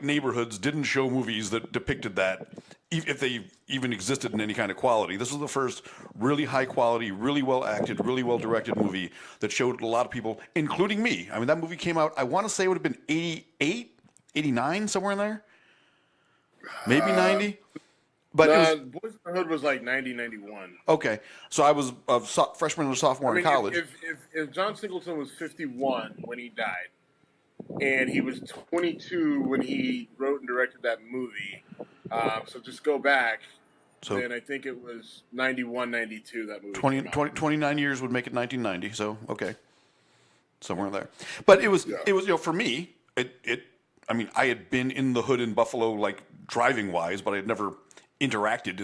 neighborhoods didn't show movies that depicted that, if they even existed in any kind of quality. This was the first really high quality, really well acted, really well directed movie that showed a lot of people, including me. I mean, that movie came out, I want to say it would have been 88, 89, somewhere in there. Maybe 90. But Boyz in the Hood was like 90, 91. Okay. So I was a freshman or sophomore in college. If John Singleton was 51 when he died, and he was 22 when he wrote and directed that movie, so just go back, then I think it was 91, 92 that movie 29 years would make it 1990, so okay. Somewhere there. But it was for me, I mean, I had been in the hood in Buffalo, like driving wise, but I had never interacted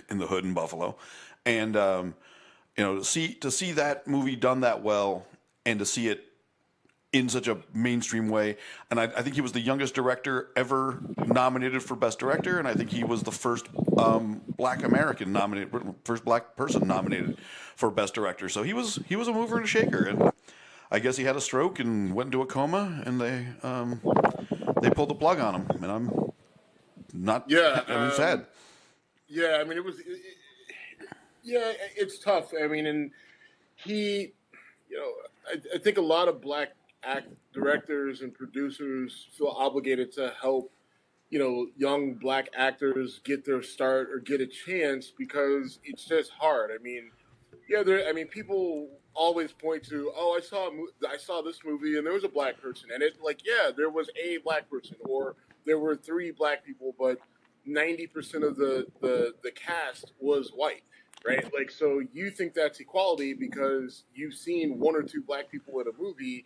in the hood in Buffalo. And to see that movie done that well and to see it in such a mainstream way. And I think he was the youngest director ever nominated for Best Director, and I think he was the first Black American first Black person nominated for Best Director. So he was a mover and a shaker, and I guess he had a stroke and went into a coma, and they pulled the plug on him, and I'm not. I'm sad. Yeah, I mean it's tough. I mean, and he, I think a lot of Black directors and producers feel obligated to help, young Black actors get their start or get a chance because it's just hard. I mean, people always point to, I saw this movie and there was a Black person, and it there was a Black person, or there were 3 Black people, but 90% of the cast was white. Right? Like, so you think that's equality because you've seen 1 or 2 Black people in a movie,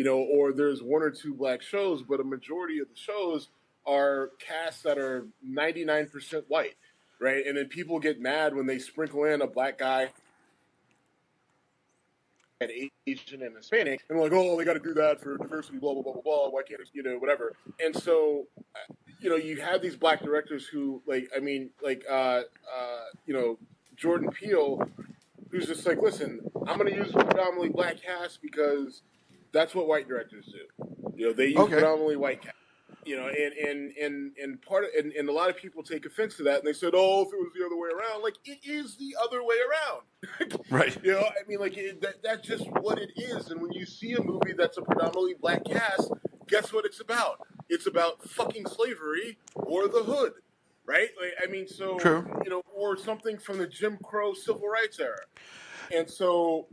or there's 1 or 2 Black shows, but a majority of the shows are casts that are 99% white, right? And then people get mad when they sprinkle in a Black guy, an Asian and Hispanic, and they're like, oh, they got to do that for diversity, blah, blah, blah, blah, blah, why can't it, whatever. And so, you have these Black directors who, Jordan Peele, who's just like, listen, I'm going to use a predominantly Black cast because that's what white directors do. They use predominantly white cast. And a lot of people take offense to that, and they said, "Oh, if it was the other way around, like it is the other way around." Right. I mean, that's just what it is. And when you see a movie that's a predominantly Black cast, guess what it's about? It's about fucking slavery or the hood. Right? True. Or something from the Jim Crow civil rights era. And so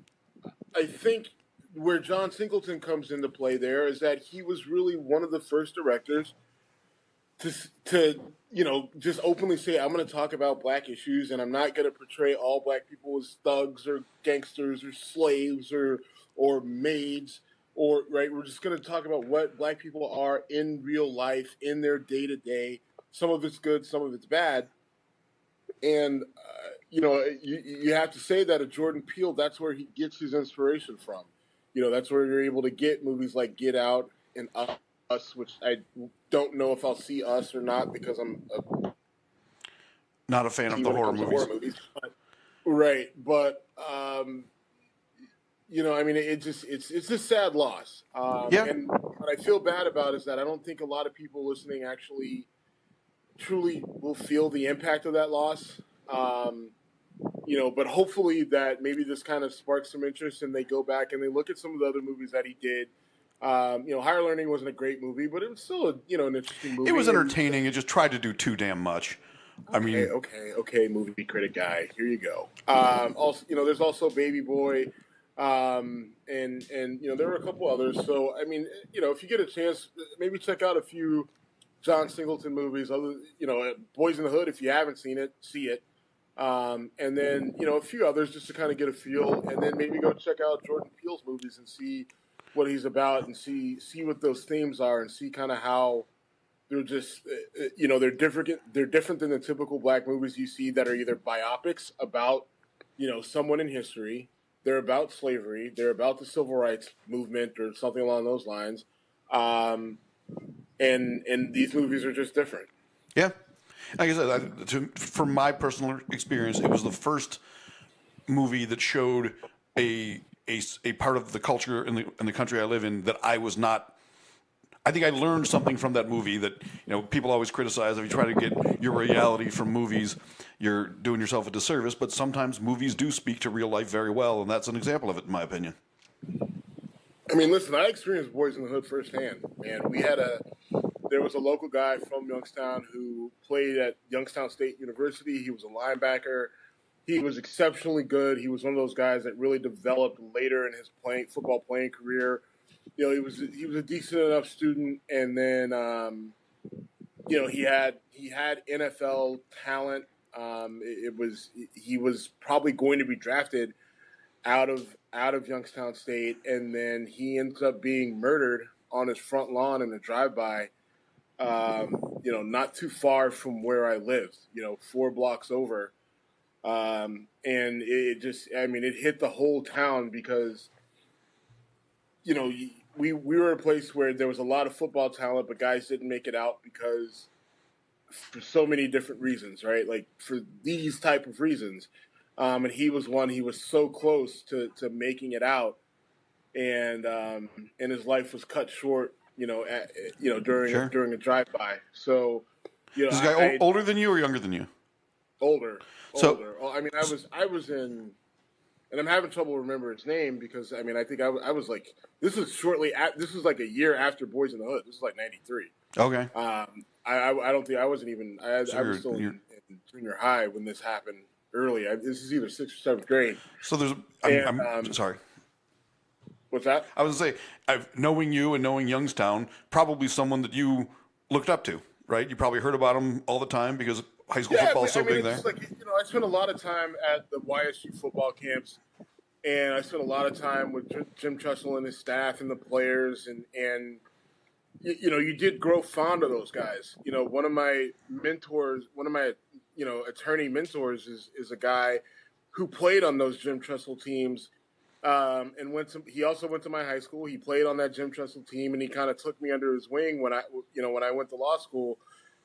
I think where John Singleton comes into play there is that he was really one of the first directors to just openly say, I'm going to talk about Black issues, and I'm not going to portray all Black people as thugs or gangsters or slaves or maids or right, we're just going to talk about what black people are in real life, in their day to day. Some of it's good, some of it's bad, and you have to say that a Jordan Peele, that's where he gets his inspiration from. That's where you're able to get movies like Get Out and Us, which I don't know if I'll see Us or not because I'm not a fan of the horror movies. Right, but I mean, it's a sad loss. And what I feel bad about is that I don't think a lot of people listening actually truly will feel the impact of that loss. But hopefully that maybe this kind of sparks some interest and they go back and they look at some of the other movies that he did. Higher Learning wasn't a great movie, but it was still an interesting movie. It was entertaining. It just tried to do too damn much. Okay, movie critic guy. Here you go. Also, there's also Baby Boy, and there were a couple others. So I mean, if you get a chance, maybe check out a few John Singleton movies. Other, Boyz in the Hood. If you haven't seen it, see it. And then a few others just to kind of get a feel, and then maybe go check out Jordan Peele's movies and see what he's about, and see what those themes are, and see kind of how they're just they're different. They're different than the typical black movies you see that are either biopics about someone in history. They're about slavery. They're about the civil rights movement or something along those lines. And these movies are just different. Yeah. Like I said, from my personal experience, it was the first movie that showed a part of the culture in the country I live in that I was not. I think I learned something from that movie that people always criticize. If you try to get your reality from movies, you're doing yourself a disservice. But sometimes movies do speak to real life very well, and that's an example of it, in my opinion. I mean, listen, I experienced Boyz in the Hood firsthand, man. There was a local guy from Youngstown who played at Youngstown State University. He was a linebacker. He was exceptionally good. He was one of those guys that really developed later in his football playing career. He was a decent enough student, and then he had NFL talent. He was probably going to be drafted out of Youngstown State, and then he ends up being murdered on his front lawn in a drive-by. Not too far from where I lived. 4 blocks over, and it hit the whole town because we were a place where there was a lot of football talent, but guys didn't make it out because for so many different reasons, right? Like for these type of reasons. And he was one. He was so close to making it out, and his life was cut short. During a drive-by. So, is this guy older than you or younger than you? Older. I mean, I was in, and I'm having trouble remembering his name because I mean, I think I was like, this was like a year after Boyz in the Hood. This is like '93. Okay. I don't think I wasn't even. I was still in junior high when this happened. Early. This is either 6th or 7th grade. So there's. I'm sorry. What's that? I was going to say, knowing you and knowing Youngstown, probably someone that you looked up to, right? You probably heard about him all the time because high school football is so big there. Like, I spent a lot of time at the YSU football camps, and I spent a lot of time with Jim Tressel and his staff and the players, and you did grow fond of those guys. One of my mentors, attorney mentors is a guy who played on those Jim Tressel teams. And he also went to my high school. He played on that Jim Tressel team, and he kind of took me under his wing when I went to law school.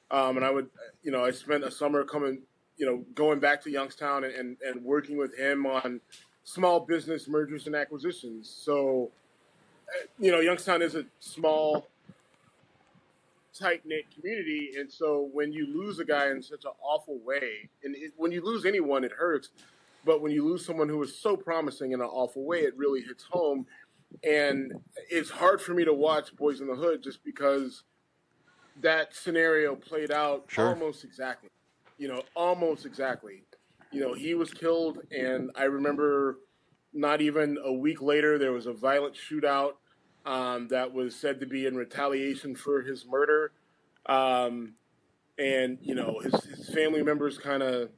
And I spent a summer going back to Youngstown and working with him on small business mergers and acquisitions. So, Youngstown is a small, tight-knit community, and so when you lose a guy in such an awful way, and when you lose anyone, it hurts. But when you lose someone who is so promising in an awful way, it really hits home. And it's hard for me to watch Boyz in the Hood just because that scenario played out almost exactly. Almost exactly. He was killed, and I remember not even a week later, there was a violent shootout that was said to be in retaliation for his murder. His family members kind of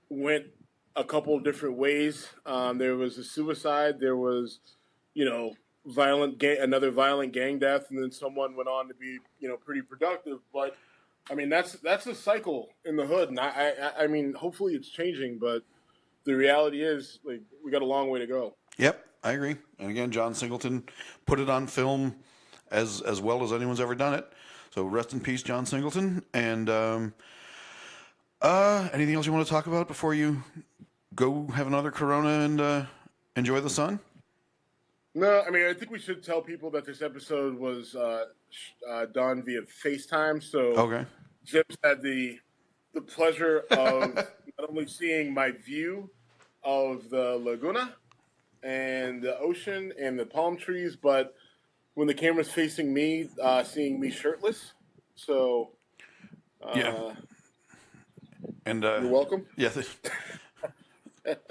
went a couple of different ways. There was a suicide. There was, another violent gang death, and then someone went on to be, pretty productive. But I mean, that's a cycle in the hood, and I mean, hopefully it's changing, but the reality is, like, we got a long way to go. Yep, I agree. And again, John Singleton put it on film as well as anyone's ever done it. So rest in peace, John Singleton. And anything else you want to talk about before you go have another Corona and enjoy the sun? No, I mean, I think we should tell people that this episode was done via FaceTime. So Okay. Jim's had the pleasure of not only seeing my view of the Laguna and the ocean and the palm trees, but when the camera's facing me, seeing me shirtless. So, Yeah. And you're welcome. Yeah.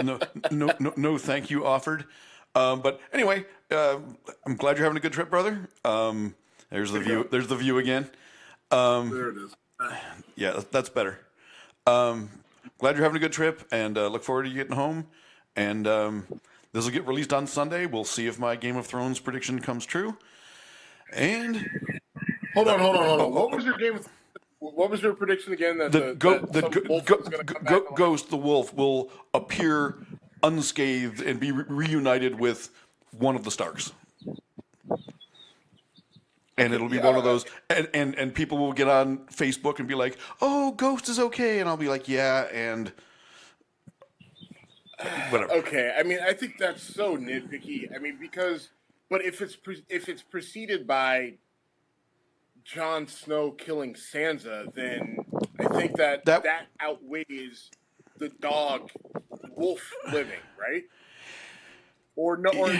No, thank you offered. But anyway, I'm glad you're having a good trip, brother. There's the view. There's the view again. There it is. Yeah, that's better. Glad you're having a good trip, and look forward to you getting home. And this will get released on Sunday. We'll see if my Game of Thrones prediction comes true. And hold on. What was your What was your prediction again? That Ghost, the wolf, will appear unscathed and be reunited with one of the Starks. And it'll be one of those, and people will get on Facebook and be like, "Oh, Ghost is okay," and I'll be like, "Yeah," and whatever. Okay, I mean, I think that's so nitpicky. I mean, but if it's preceded by Jon Snow killing Sansa, then I think that outweighs the dog wolf living, right? Or no? Or are you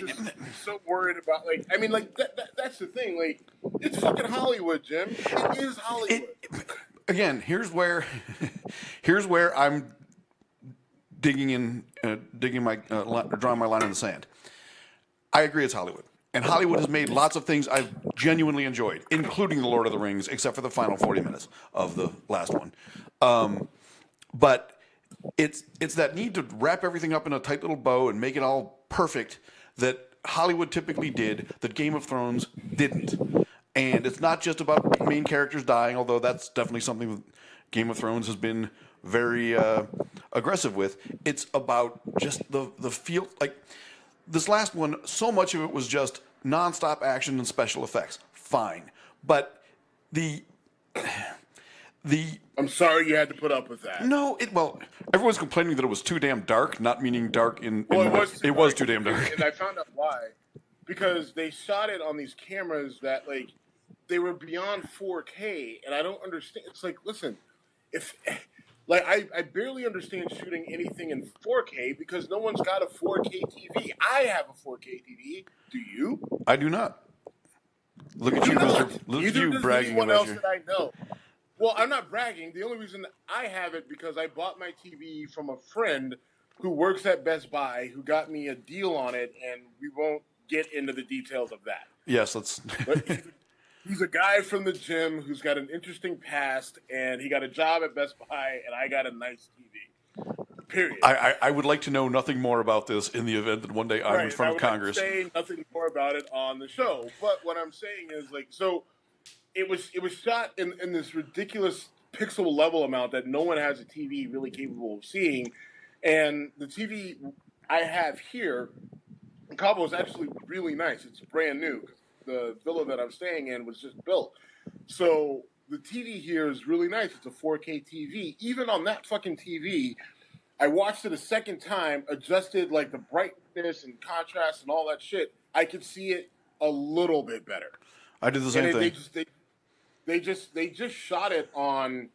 just so worried about, like? I mean, like that's the thing. Like, it's fucking Hollywood, Jim. It is Hollywood. Again, here's where I'm drawing my line in the sand. I agree, it's Hollywood, and Hollywood has made lots of things I've genuinely enjoyed, including The Lord of the Rings, except for the final 40 minutes of the last one. But it's that need to wrap everything up in a tight little bow and make it all perfect that Hollywood typically did, that Game of Thrones didn't. And it's not just about main characters dying, although that's definitely something that Game of Thrones has been very aggressive with. It's about just the feel. Like, this last one, so much of it was just nonstop action and special effects. Fine. But I'm sorry you had to put up with that. No, everyone's complaining that it was too damn dark, not meaning dark in it was too damn dark. And I found out why. Because they shot it on these cameras that, like, they were beyond 4K, and I don't understand. It's like, listen, I barely understand shooting anything in 4K because no one's got a 4K TV. I have a 4K TV. Do you? I do not. Look at you, Mr. Look at you bragging about about else that I know. Well, I'm not bragging. The only reason I have it because I bought my TV from a friend who works at Best Buy who got me a deal on it, and we won't get into the details of that. Yes, let's. He's a guy from the gym who's got an interesting past, and he got a job at Best Buy, and I got a nice TV. Period. I would like to know nothing more about this in the event that one day I'm in front of Congress. I would say nothing more about it on the show, but what I'm saying is, like, so it was shot in this ridiculous pixel level amount that no one has a TV really capable of seeing, and the TV I have here in Cabo is actually really nice. It's brand new. The villa that I'm staying in was just built. So the TV here is really nice. It's a 4K TV. Even on that fucking TV, I watched it a second time, adjusted like the brightness and contrast and all that shit. I could see it a little bit better. I did the same thing. They just shot it on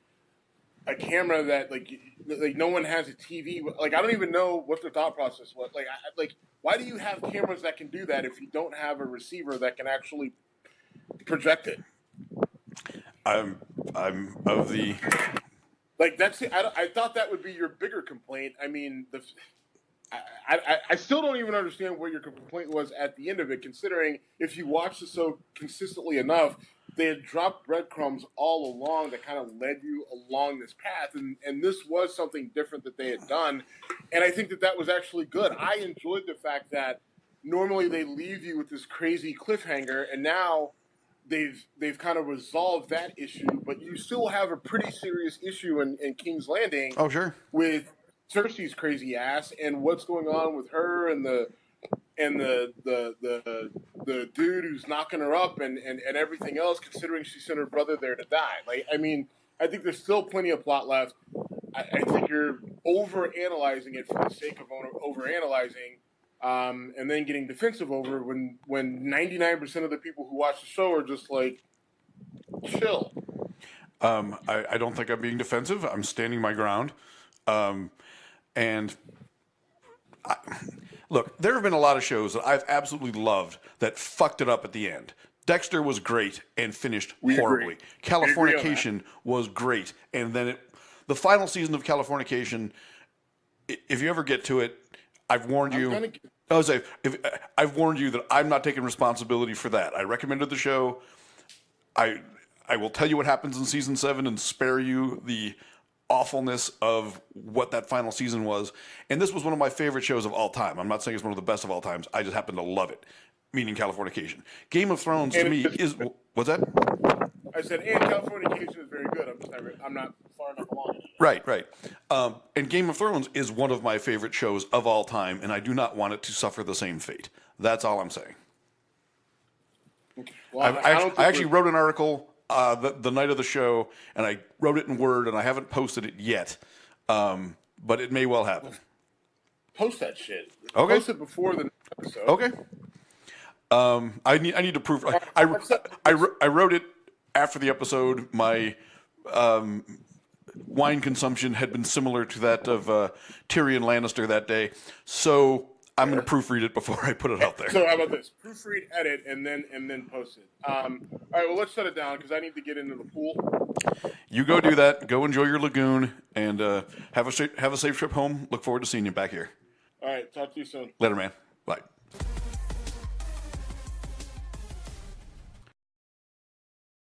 a camera that like no one has a TV. Like, I don't even know what their thought process was. Like, why do you have cameras that can do that if you don't have a receiver that can actually project it? I'm of the. Like, that's it. I thought that would be your bigger complaint. I mean, I still don't even understand what your complaint was at the end of it, considering if you watched it so consistently enough, they had dropped breadcrumbs all along that kind of led you along this path, and this was something different that they had done, and I think that was actually good. I enjoyed the fact that normally they leave you with this crazy cliffhanger, and now they've kind of resolved that issue, but you still have a pretty serious issue in King's Landing. Oh, sure. With Cersei's crazy ass and what's going on with her and the dude who's knocking her up and everything else, considering she sent her brother there to die. Like, I mean, I think there's still plenty of plot left. I think you're over-analyzing it for the sake of over-analyzing, and then getting defensive over when 99% of the people who watch the show are just like, chill. I don't think I'm being defensive. I'm standing my ground. Look, there have been a lot of shows that I've absolutely loved that fucked it up at the end. Dexter was great and finished horribly. Californication was great, and then the final season of Californication, if you ever get to it, I've warned you. I've warned you that I'm not taking responsibility for that. I recommended the show. I will tell you what happens in season 7 and spare you the awfulness of what that final season was. And this was one of my favorite shows of all time. I'm not saying it's one of the best of all times. I just happen to love it, meaning Californication. Game of Thrones to me is... What's that? I said, and Californication is very good. I'm not far enough along in it. Right. And Game of Thrones is one of my favorite shows of all time, and I do not want it to suffer the same fate. That's all I'm saying. Well, I actually wrote an article the night of the show, and I wrote it in Word, and I haven't posted it yet, but it may well happen. Post that shit. Okay. Post it before the next episode. Okay. I need to prove. I wrote it after the episode. My wine consumption had been similar to that of Tyrion Lannister that day, so I'm going to proofread it before I put it out there. So how about this? Proofread, edit, and then post it. All right, well, let's shut it down because I need to get into the pool. You go do that. Go enjoy your lagoon, and have a safe trip home. Look forward to seeing you back here. All right, talk to you soon. Later, man. Bye.